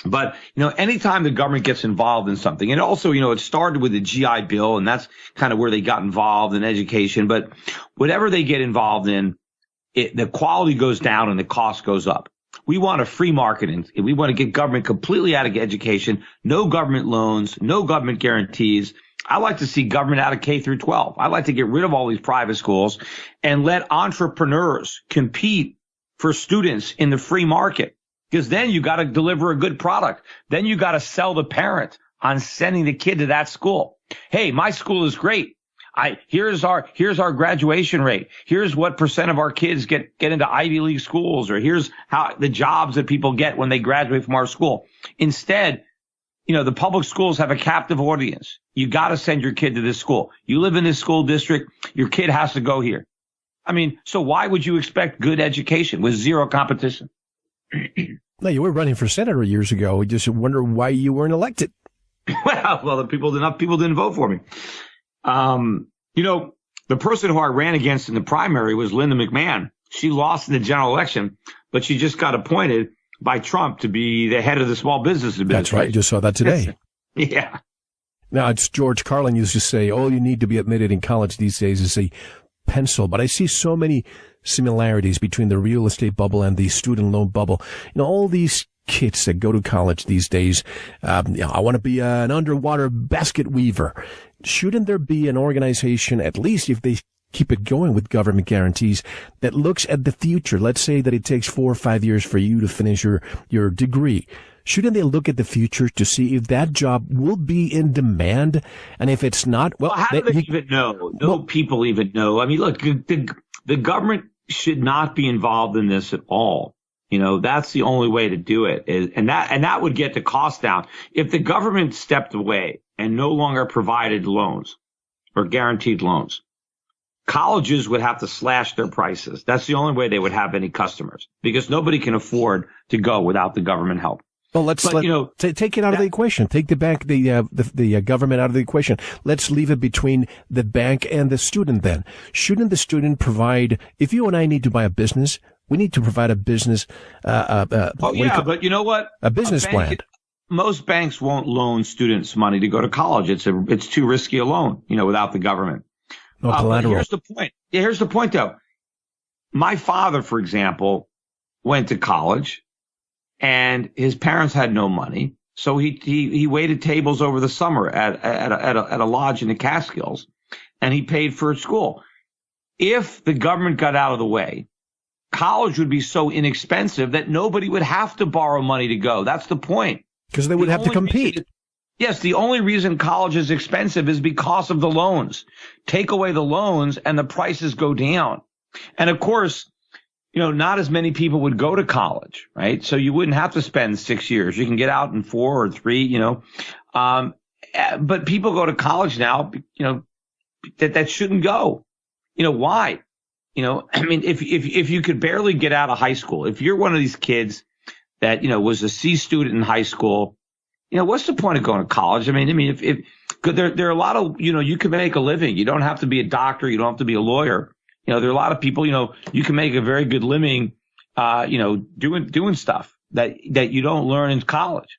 But, anytime the government gets involved in something, and also, it started with the GI Bill, and that's kind of where they got involved in education. But whatever they get involved in, the quality goes down and the cost goes up. We want a free market, and we want to get government completely out of education, no government loans, no government guarantees. I like to see government out of K through 12. I like to get rid of all these private schools and let entrepreneurs compete for students in the free market. Because then you got to deliver a good product. Then you got to sell the parent on sending the kid to that school. Hey, my school is great. Here's our graduation rate. Here's what percent of our kids get into Ivy League schools, or here's how the jobs that people get when they graduate from our school. Instead, the public schools have a captive audience. You got to send your kid to this school. You live in this school district. Your kid has to go here. So why would you expect good education with zero competition? No, you were running for senator years ago. We just wonder why you weren't elected. Well, enough people didn't vote for me. The person who I ran against in the primary was Linda McMahon. She lost in the general election, but she just got appointed by Trump to be the head of the Small Business Administration. That's right. I just saw that today. Yeah. Now, it's George Carlin used to say, all you need to be admitted in college these days is a pencil. But I see so many similarities between the real estate bubble and the student loan bubble. All these kids that go to college these days, I want to be an underwater basket weaver. Shouldn't there be an organization, at least if they keep it going with government guarantees, that looks at the future? Let's say that it takes 4 or 5 years for you to finish your degree. Shouldn't they look at the future to see if that job will be in demand? And if it's not, well, how do they even know? People even know. Look, the government should not be involved in this at all. That's the only way to do it, and that would get the cost down. If the government stepped away and no longer provided loans or guaranteed loans, colleges would have to slash their prices. That's the only way they would have any customers, because nobody can afford to go without the government help. Well, take it out of the equation. Take the bank, the government out of the equation. Let's leave it between the bank and the student then. Shouldn't the student provide, if you and I need to buy a business, we need to provide a business, but you know what? A business plan. Most banks won't loan students money to go to college. It's too risky a loan, without the government. No collateral. Here's the point. Here's the point though. My father, for example, went to college, and his parents had no money. So he waited tables over the summer at a lodge in the Catskills, and he paid for school. If the government got out of the way, college would be so inexpensive that nobody would have to borrow money to go. That's the point. Because they would have to compete. Yes, the only reason college is expensive is because of the loans. Take away the loans and the prices go down. And of course, not as many people would go to college, right? So you wouldn't have to spend 6 years. You can get out in 4 or 3, but people go to college now, that shouldn't go. Why? If you could barely get out of high school, if you're one of these kids that, was a C student in high school, what's the point of going to college? If there are a lot of, you can make a living. You don't have to be a doctor. You don't have to be a lawyer. There are a lot of people, you can make a very good living, doing stuff that you don't learn in college,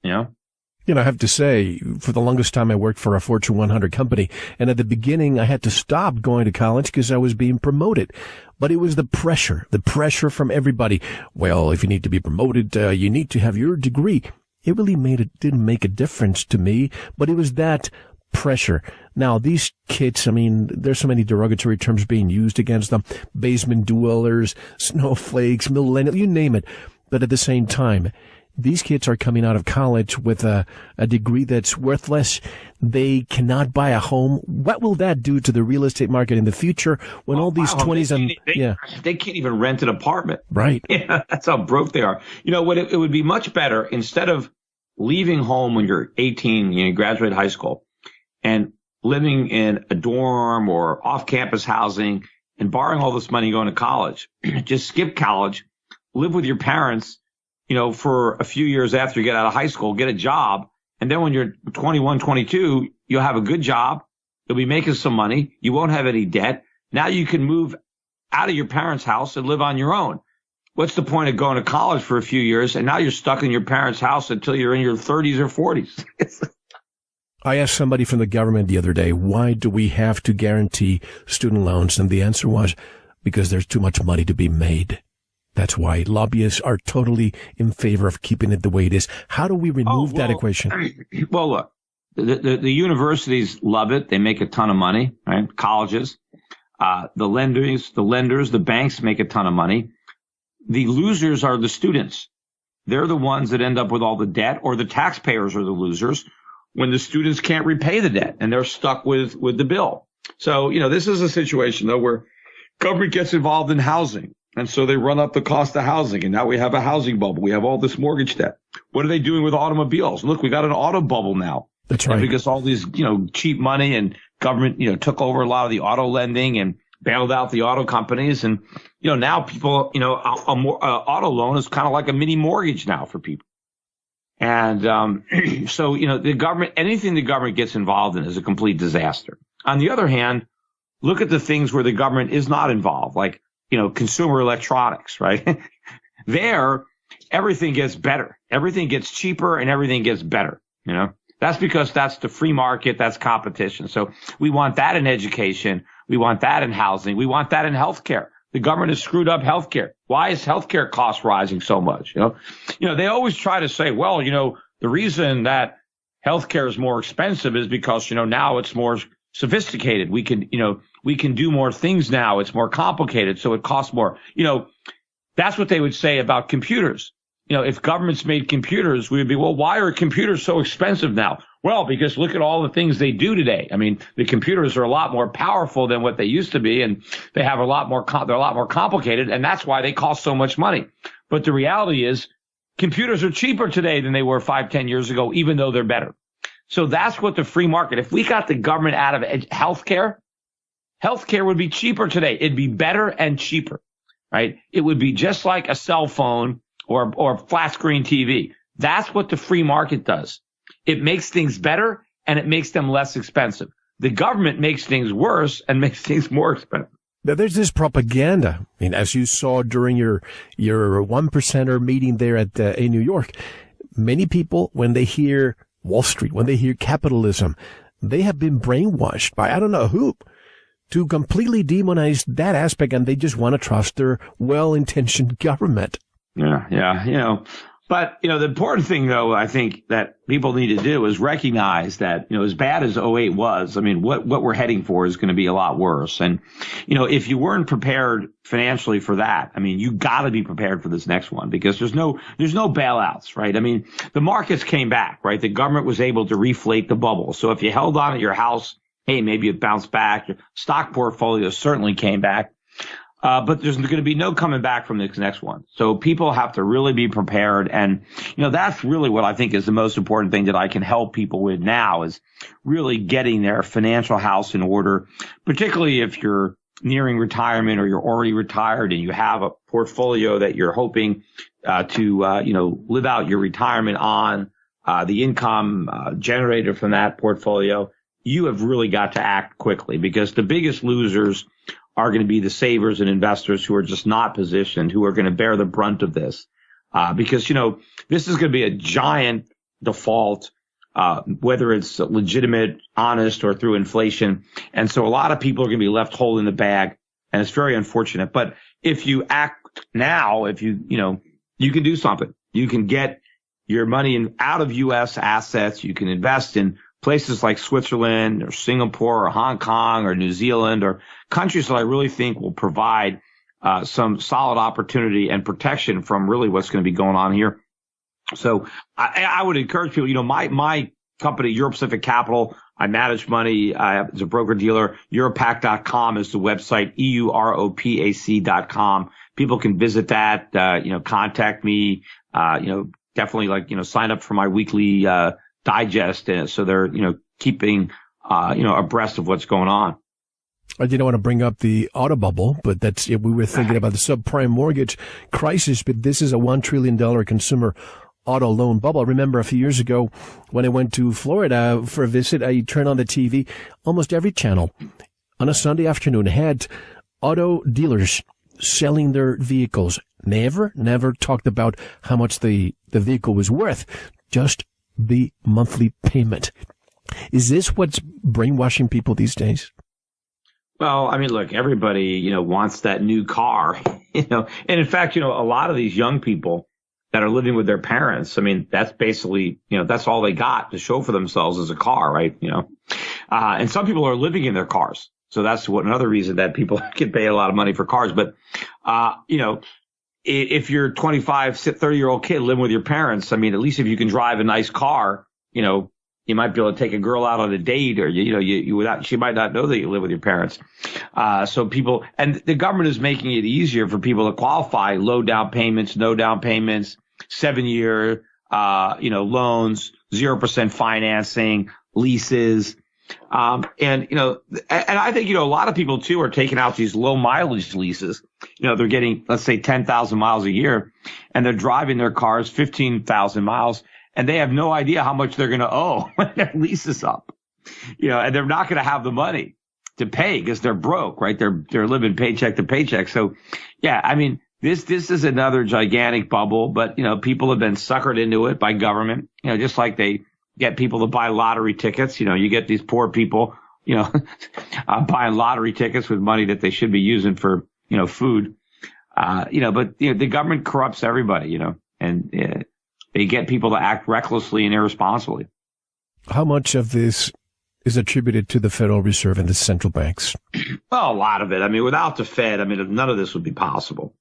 I have to say, for the longest time, I worked for a Fortune 100 company. And at the beginning, I had to stop going to college because I was being promoted. But it was the pressure from everybody. Well, if you need to be promoted, you need to have your degree. It really didn't make a difference to me, but it was that pressure. Now, these kids, there's so many derogatory terms being used against them. Basement dwellers, snowflakes, millennials, you name it. But at the same time, these kids are coming out of college with a degree that's worthless. They cannot buy a home. What will that do to the real estate market in the future when all these 20s and they can't even rent an apartment? Right. Yeah, that's how broke they are. You know what? It would be much better instead of leaving home when you're 18, you graduate high school, and living in a dorm or off-campus housing and borrowing all this money going to college. Just skip college, live with your parents, for a few years after you get out of high school, get a job. And then when you're 21, 22, you'll have a good job. You'll be making some money. You won't have any debt. Now you can move out of your parents' house and live on your own. What's the point of going to college for a few years and now you're stuck in your parents' house until you're in your 30s or 40s? I asked somebody from the government the other day, why do we have to guarantee student loans? And the answer was, because there's too much money to be made. That's why lobbyists are totally in favor of keeping it the way it is. How do we remove that equation? Well, look, the universities love it. They make a ton of money, right? Colleges, the lenders, the banks make a ton of money. The losers are the students. They're the ones that end up with all the debt, or the taxpayers are the losers when the students can't repay the debt and they're stuck with the bill. So, this is a situation, though, where government gets involved in housing. And so they run up the cost of housing. And now we have a housing bubble. We have all this mortgage debt. What are they doing with automobiles? Look, we got an auto bubble now. That's right. Because all these, cheap money and government, took over a lot of the auto lending and bailed out the auto companies. And, now people, auto loan is kind of like a mini mortgage now for people. And so, the government, anything the government gets involved in is a complete disaster. On the other hand, look at the things where the government is not involved, like, consumer electronics, right? There, everything gets better. Everything gets cheaper and everything gets better, That's because that's the free market. That's competition. So we want that in education. We want that in housing. We want that in healthcare. The government has screwed up healthcare. Why is healthcare costs rising so much? They always try to say, well, the reason that healthcare is more expensive is because, now it's more sophisticated. We can do more things now. It's more complicated, so it costs more. That's what they would say about computers. If governments made computers, we would be, well, why are computers so expensive now? Well, because look at all the things they do today. I mean, the computers are a lot more powerful than what they used to be, and they have they're a lot more complicated, and that's why they cost so much money. But the reality is, computers are cheaper today than they were 5-10 years ago, even though they're better. So that's what the free market. If we got the government out of healthcare would be cheaper today. It'd be better and cheaper, right? It would be just like a cell phone or flat screen TV. That's what the free market does. It makes things better and it makes them less expensive. The government makes things worse and makes things more expensive. Now, there's this propaganda. I mean, as you saw during your 1%er meeting there in New York, many people, when they hear Wall Street, when they hear capitalism, they have been brainwashed by I don't know who to completely demonize that aspect, and they just want to trust their well-intentioned government. Yeah. But, the important thing, though, I think that people need to do is recognize that, as bad as '08 was, I mean, what we're heading for is going to be a lot worse. And, if you weren't prepared financially for that, I mean, you got to be prepared for this next one because there's no bailouts, right? I mean, the markets came back, right? The government was able to reflate the bubble. So if you held on at your house, hey, maybe it bounced back. Your stock portfolio certainly came back. But there's going to be no coming back from this next one. So people have to really be prepared. And, that's really what I think is the most important thing that I can help people with now is really getting their financial house in order, particularly if you're nearing retirement or you're already retired and you have a portfolio that you're hoping to live out your retirement on, the income generated from that portfolio. You have really got to act quickly because the biggest losers are going to be the savers and investors who are just not positioned, who are going to bear the brunt of this. Because, this is going to be a giant default, whether it's legitimate, honest, or through inflation. And so a lot of people are going to be left holding the bag, and it's very unfortunate. But if you act now, if you can do something. You can get your money out of U.S. assets. You can invest in places like Switzerland or Singapore or Hong Kong or New Zealand or countries that I really think will provide some solid opportunity and protection from really what's going to be going on here. So I would encourage people, my company, Euro Pacific Capital, I manage money. As a broker dealer. Europac.com is the website, EUROPAC.com. People can visit that, contact me, definitely sign up for my weekly, digest. So they're, keeping, abreast of what's going on. I didn't want to bring up the auto bubble, but we were thinking about the subprime mortgage crisis, but this is a $1 trillion consumer auto loan bubble. I remember a few years ago when I went to Florida for a visit, I turned on the TV. Almost every channel on a Sunday afternoon had auto dealers selling their vehicles. Never talked about how much the vehicle was worth, just the monthly payment. Is this what's brainwashing people these days? Well, I mean, look, everybody, wants that new car, and in fact, a lot of these young people that are living with their parents, I mean, that's basically, that's all they got to show for themselves is a car, right? And some people are living in their cars. So that's another reason that people can pay a lot of money for cars. But, if you're a 25, 30-year-old kid living with your parents, I mean, at least if you can drive a nice car, you might be able to take a girl out on a date, or she might not know that you live with your parents. So people, and the government is making it easier for people to qualify: low down payments, no down payments, 7-year, loans, 0% financing, leases. And I think, a lot of people too are taking out these low mileage leases. They're getting, let's say 10,000 miles a year, and they're driving their cars 15,000 miles. And they have no idea how much they're going to owe when their lease is up, and they're not going to have the money to pay because they're broke, right? They're living paycheck to paycheck. So, yeah, I mean, this is another gigantic bubble, but, people have been suckered into it by government, just like they get people to buy lottery tickets. You get these poor people, buying lottery tickets with money that they should be using for, food. But the government corrupts everybody, and, they get people to act recklessly and irresponsibly. How much of this is attributed to the Federal Reserve and the central banks? Well, a lot of it. I mean, without the Fed, none of this would be possible.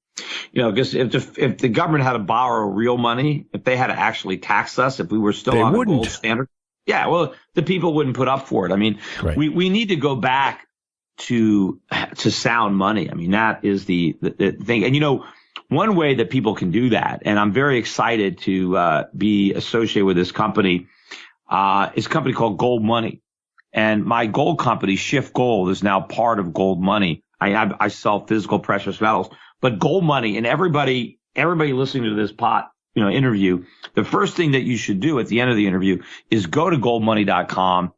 Because if the government had to borrow real money, if they had to actually tax us, if we were still on the gold standard, yeah, well, the people wouldn't put up for it. I mean, right. we need to go back to sound money. I mean, that is the thing. And one way that people can do that, and I'm very excited to be associated with this company, is a company called Gold Money. And my gold company, Schiff Gold, is now part of Gold Money. I sell physical precious metals, but Gold Money, and everybody listening to this interview, the first thing that you should do at the end of the interview is go to goldmoney.com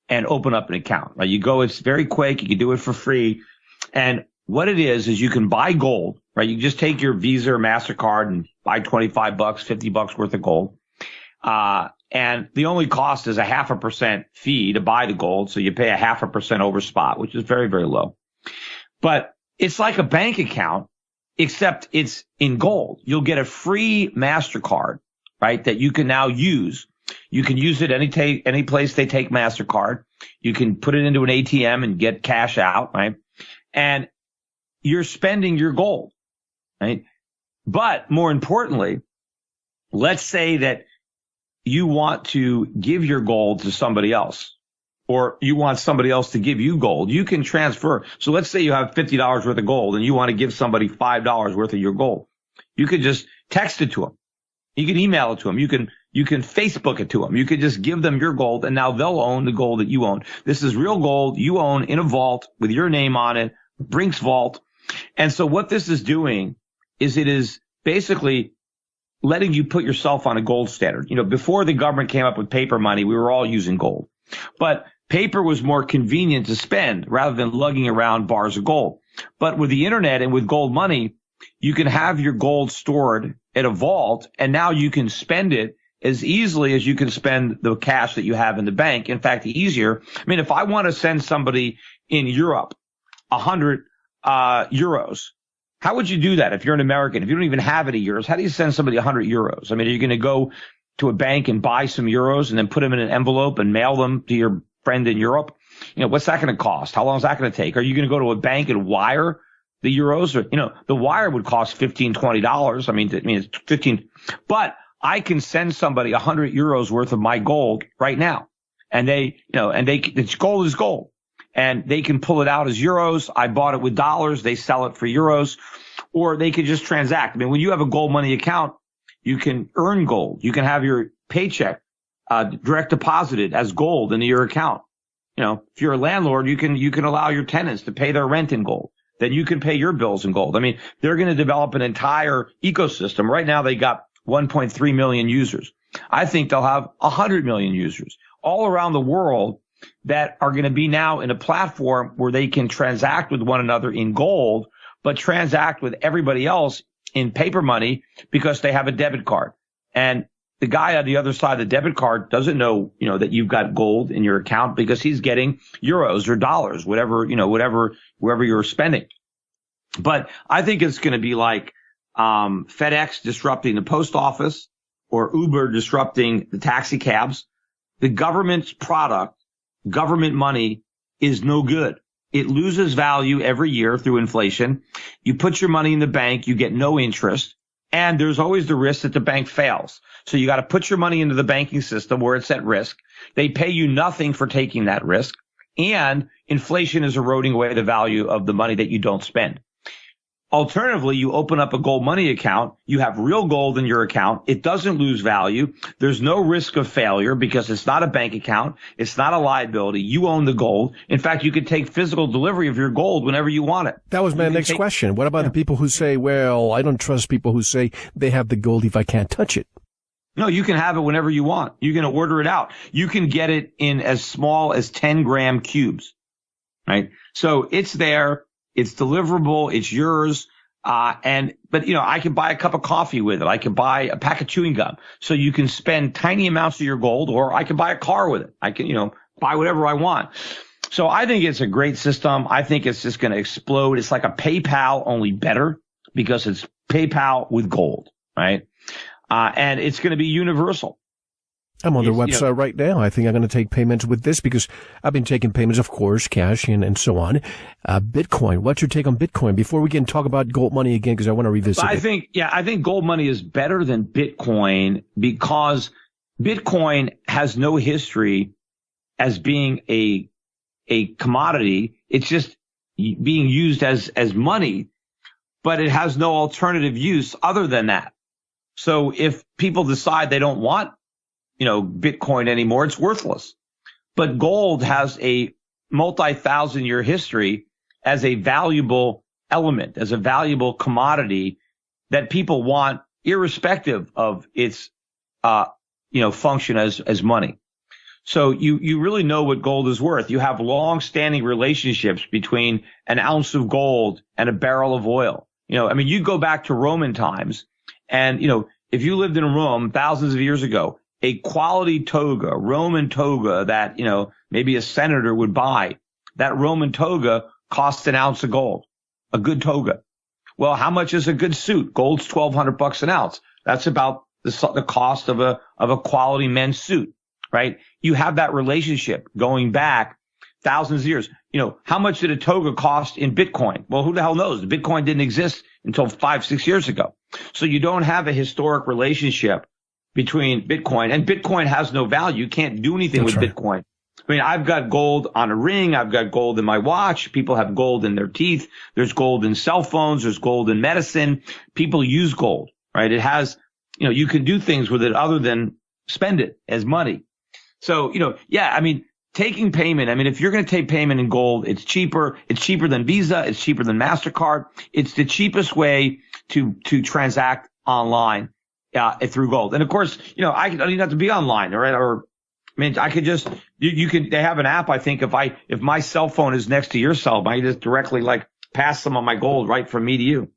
and open up an account. Right? You go, it's very quick. You can do it for free. And what it is you can buy gold, right? You just take your Visa or MasterCard and buy $25, $50 worth of gold. And the only cost is a 0.5% fee to buy the gold. So you pay a 0.5% over spot, which is very, very low. But it's like a bank account, except it's in gold. You'll get a free MasterCard, right? That you can now use. You can use it any place they take MasterCard. You can put it into an ATM and get cash out, right? And you're spending your gold, right? But more importantly, let's say that you want to give your gold to somebody else, or you want somebody else to give you gold. You can transfer. So let's say you have $50 worth of gold and you want to give somebody $5 worth of your gold. You could just text it to them. You can email it to them. You can Facebook it to them. You could just give them your gold, and now they'll own the gold that you own. This is real gold you own in a vault with your name on it, Brink's Vault. And so what this is doing is it is basically letting you put yourself on a gold standard. Before the government came up with paper money, we were all using gold. But paper was more convenient to spend rather than lugging around bars of gold. But with the internet and with Gold Money, you can have your gold stored at a vault, and now you can spend it as easily as you can spend the cash that you have in the bank. In fact, easier. I mean, if I want to send somebody in Europe 100 euros, how would you do that if you're an American? If you don't even have any euros, how do you send somebody 100 euros? I mean, are you going to go to a bank and buy some euros and then put them in an envelope and mail them to your friend in Europe? What's that going to cost? How long is that going to take? Are you going to go to a bank and wire the euros? Or, the wire would cost $15, $20. I mean, it's 15. But I can send somebody 100 euros worth of my gold right now. And it's gold is gold. And they can pull it out as euros. I bought it with dollars. They sell it for euros. Or they could just transact. I mean, when you have a gold money account, you can earn gold. You can have your paycheck direct deposited as gold into your account. If you're a landlord, you can allow your tenants to pay their rent in gold. Then you can pay your bills in gold. I mean, they're going to develop an entire ecosystem. Right now, they got 1.3 million users. I think they'll have 100 million users all around the world that are going to be now in a platform where they can transact with one another in gold, but transact with everybody else in paper money because they have a debit card. And the guy on the other side of the debit card doesn't know, that you've got gold in your account because he's getting euros or dollars, wherever you're spending. But I think it's going to be like FedEx disrupting the post office or Uber disrupting the taxi cabs. The government's product, government money, is no good. It loses value every year through inflation. You put your money in the bank, you get no interest, and there's always the risk that the bank fails. So you got to put your money into the banking system where it's at risk. They pay you nothing for taking that risk, and inflation is eroding away the value of the money that you don't spend. Alternatively, you open up a gold money account. You have real gold in your account. It doesn't lose value. There's no risk of failure because it's not a bank account. It's not a liability. You own the gold. In fact, you could take physical delivery of your gold whenever you want it. That was my next question. What about the people who say, well, I don't trust people who say they have the gold if I can't touch it? No, you can have it whenever you want. You can order it out. You can get it in as small as 10-gram cubes, right? So it's there. It's deliverable. It's yours. But I can buy a cup of coffee with it. I can buy a pack of chewing gum. So you can spend tiny amounts of your gold, or I can buy a car with it. I can, buy whatever I want. So I think it's a great system. I think it's just going to explode. It's like a PayPal, only better because it's PayPal with gold, right? And it's going to be universal. I'm on their website right now. I think I'm going to take payments with this because I've been taking payments, of course, cash and so on. Bitcoin. What's your take on Bitcoin? Before we can talk about gold money again, because I want to revisit it. I think gold money is better than Bitcoin because Bitcoin has no history as being a commodity. It's just being used as money, but it has no alternative use other than that. So if people decide they don't want Bitcoin anymore, it's worthless. But gold has a multi-thousand-year history as a valuable element, as a valuable commodity that people want, irrespective of its, function as money. So you really know what gold is worth. You have long-standing relationships between an ounce of gold and a barrel of oil. You go back to Roman times, and if you lived in Rome thousands of years ago, a quality toga, Roman toga that, maybe a senator would buy, that Roman toga costs an ounce of gold, a good toga. Well, how much is a good suit? Gold's $1,200 an ounce. That's about the cost of a quality men's suit, right? You have that relationship going back thousands of years. How much did a toga cost in Bitcoin? Well, who the hell knows? Bitcoin didn't exist until 5-6 years ago. So you don't have a historic relationship between Bitcoin, and Bitcoin has no value. You can't do anything with Bitcoin. I've got gold on a ring. I've got gold in my watch. People have gold in their teeth. There's gold in cell phones. There's gold in medicine. People use gold, right? It has, you can do things with it other than spend it as money. So, taking payment. If you're going to take payment in gold, it's cheaper. It's cheaper than Visa. It's cheaper than MasterCard. It's the cheapest way to transact online. Through gold. And of course, I don't even have to be online, right? I could just, they have an app. I think if my cell phone is next to your cell phone, I just directly pass some of my gold right from me to you.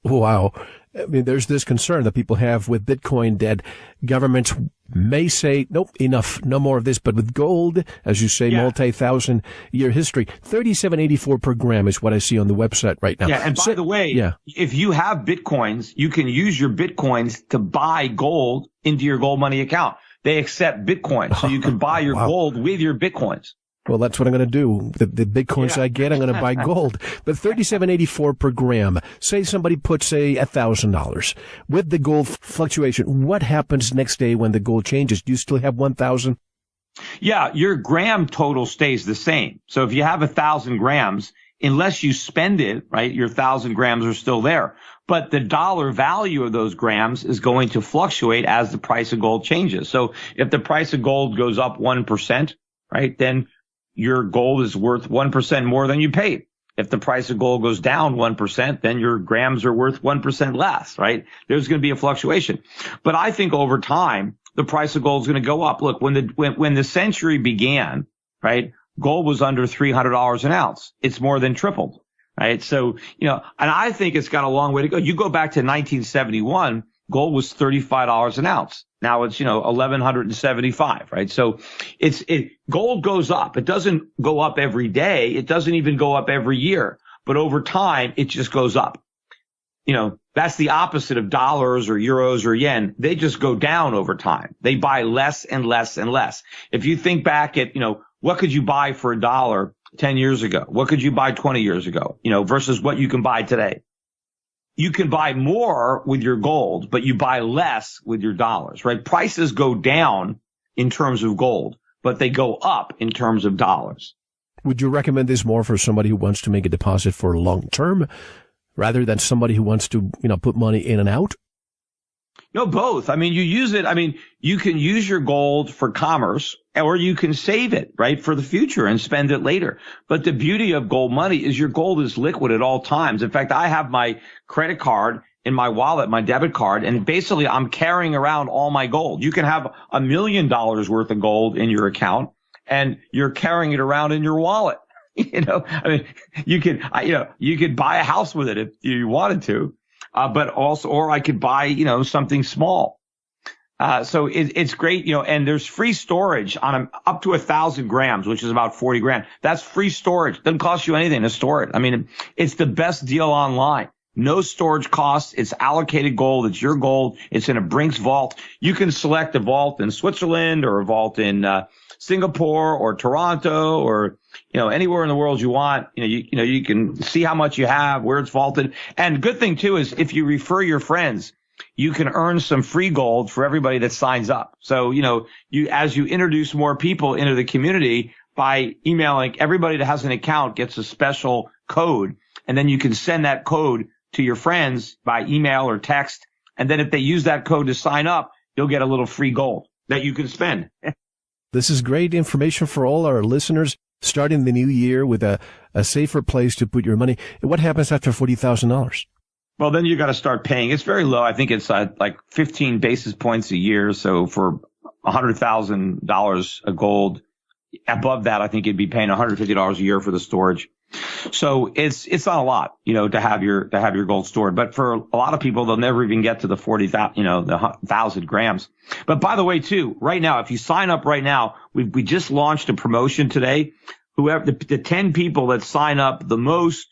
Wow. There's this concern that people have with Bitcoin that governments may say, nope, enough, no more of this. But with gold, as you say, multi-thousand-year history, 37.84 per gram is what I see on the website right now. Yeah, and by the way, if you have Bitcoins, you can use your Bitcoins to buy gold into your gold money account. They accept Bitcoin, so you can buy your gold with your Bitcoins. Well, that's what I'm going to do. The Bitcoins I get, I'm going to buy gold. But $37.84 per gram. Say somebody puts, say, $1,000. With the gold fluctuation, what happens next day when the gold changes? Do you still have 1,000? Yeah, your gram total stays the same. So if you have 1,000 grams, unless you spend it, right, your 1,000 grams are still there. But the dollar value of those grams is going to fluctuate as the price of gold changes. So if the price of gold goes up 1%, right, then your gold is worth 1% more than you paid. If the price of gold goes down 1%, then your grams are worth 1% less, right? There's going to be a fluctuation. But I think over time, the price of gold is going to go up. Look, when the century began, right, gold was under $300 an ounce. It's more than tripled, right? So, and I think it's got a long way to go. You go back to 1971, gold was $35 an ounce. Now it's, $1,175, right? So gold goes up. It doesn't go up every day. It doesn't even go up every year, but over time, it just goes up. That's the opposite of dollars or euros or yen. They just go down over time. They buy less and less and less. If you think back at, what could you buy for $1 10 years ago? What could you buy 20 years ago, versus what you can buy today? You can buy more with your gold, but you buy less with your dollars, right? Prices go down in terms of gold, but they go up in terms of dollars. Would you recommend this more for somebody who wants to make a deposit for long term rather than somebody who wants to, put money in and out? No, both. You can use your gold for commerce, or you can save it, right, for the future and spend it later. But the beauty of gold money is your gold is liquid at all times. In fact, I have my credit card in my wallet, my debit card, and basically I'm carrying around all my gold. You can have $1 million worth of gold in your account, and you're carrying it around in your wallet. You could buy a house with it if you wanted to. But also, or I could buy, something small. So it's great, and there's free storage on up to 1,000 grams, which is about 40 grand. That's free storage. Doesn't cost you anything to store it. It's the best deal online. No storage costs. It's allocated gold. It's your gold. It's in a Brinks vault. You can select a vault in Switzerland or a vault in, Singapore or Toronto or, anywhere in the world you want. You can see how much you have, where it's vaulted. And good thing too is if you refer your friends, you can earn some free gold for everybody that signs up. So, as you introduce more people into the community by emailing, everybody that has an account gets a special code. And then you can send that code to your friends by email or text. And then if they use that code to sign up, you'll get a little free gold that you can spend. This is great information for all our listeners starting the new year with a safer place to put your money. What happens after $40,000? Well, then you got to start paying. It's very low. I think it's like 15 basis points a year. So for $100,000 of gold, above that, I think you'd be paying $150 a year for the storage. So it's not a lot, to have your gold stored. But for a lot of people, they'll never even get to the 40,000, the 1,000 grams. But by the way, too, right now, if you sign up right now, we just launched a promotion today. Whoever the 10 people that sign up the most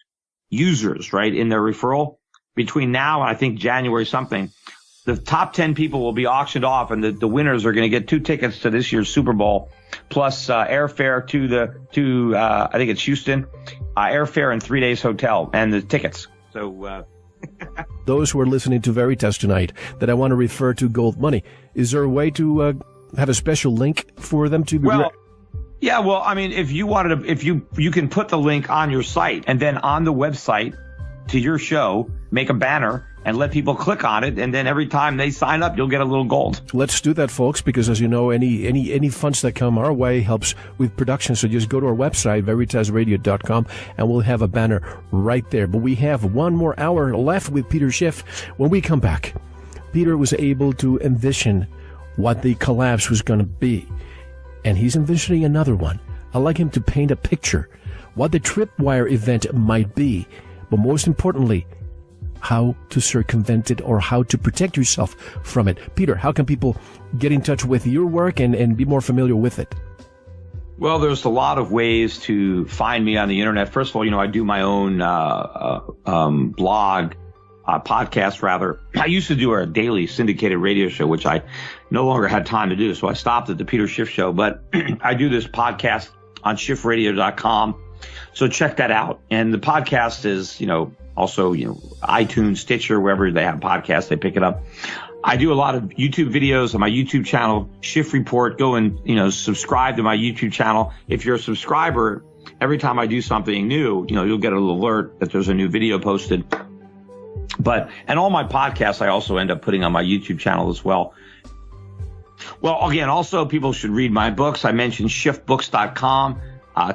users, right, in their referral between now and I think January something, the top 10 people will be auctioned off, and the winners are going to get 2 tickets to this year's Super Bowl, plus airfare to I think it's Houston, airfare and 3 days hotel and the tickets. So those who are listening to Veritas tonight that I want to refer to Gold Money, is there a way to have a special link for them to be? Yeah, well, if you wanted to, if you can put the link on your site, and then on the website to your show, make a banner and let people click on it, and then every time they sign up, you'll get a little gold. Let's do that, folks, because as you know, any funds that come our way helps with production. So just go to our website, veritasradio.com, and we'll have a banner right there. But we have one more hour left with Peter Schiff. When we come back, Peter was able to envision what the collapse was going to be, and he's envisioning another one. I'd like him to paint a picture, what the tripwire event might be, but most importantly, how to circumvent it or how to protect yourself from it. Peter, how can people get in touch with your work and be more familiar with it? Well, there's a lot of ways to find me on the internet. First of all, I do my own blog, podcast rather. I used to do a daily syndicated radio show, which I no longer had time to do, so I stopped at the Peter Schiff Show. But I do this podcast on schiffradio.com. So check that out. And the podcast is, also, iTunes, Stitcher, wherever they have podcasts, they pick it up. I do a lot of YouTube videos on my YouTube channel, Schiff Report. Go and, subscribe to my YouTube channel. If you're a subscriber, every time I do something new, you'll get an alert that there's a new video posted. And all my podcasts, I also end up putting on my YouTube channel as well. Well, again, also people should read my books. I mentioned schiffbooks.com.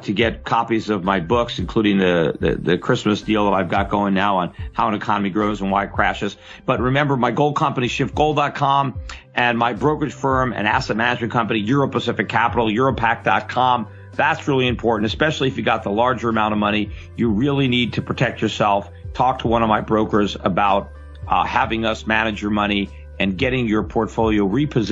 To get copies of my books, including the Christmas deal that I've got going now on how an economy grows and why it crashes. But remember, my gold company, schiffgold.com, and my brokerage firm and asset management company, Euro Pacific Capital, europac.com. That's really important, especially if you got the larger amount of money. You really need to protect yourself. Talk to one of my brokers about having us manage your money and getting your portfolio repositioned.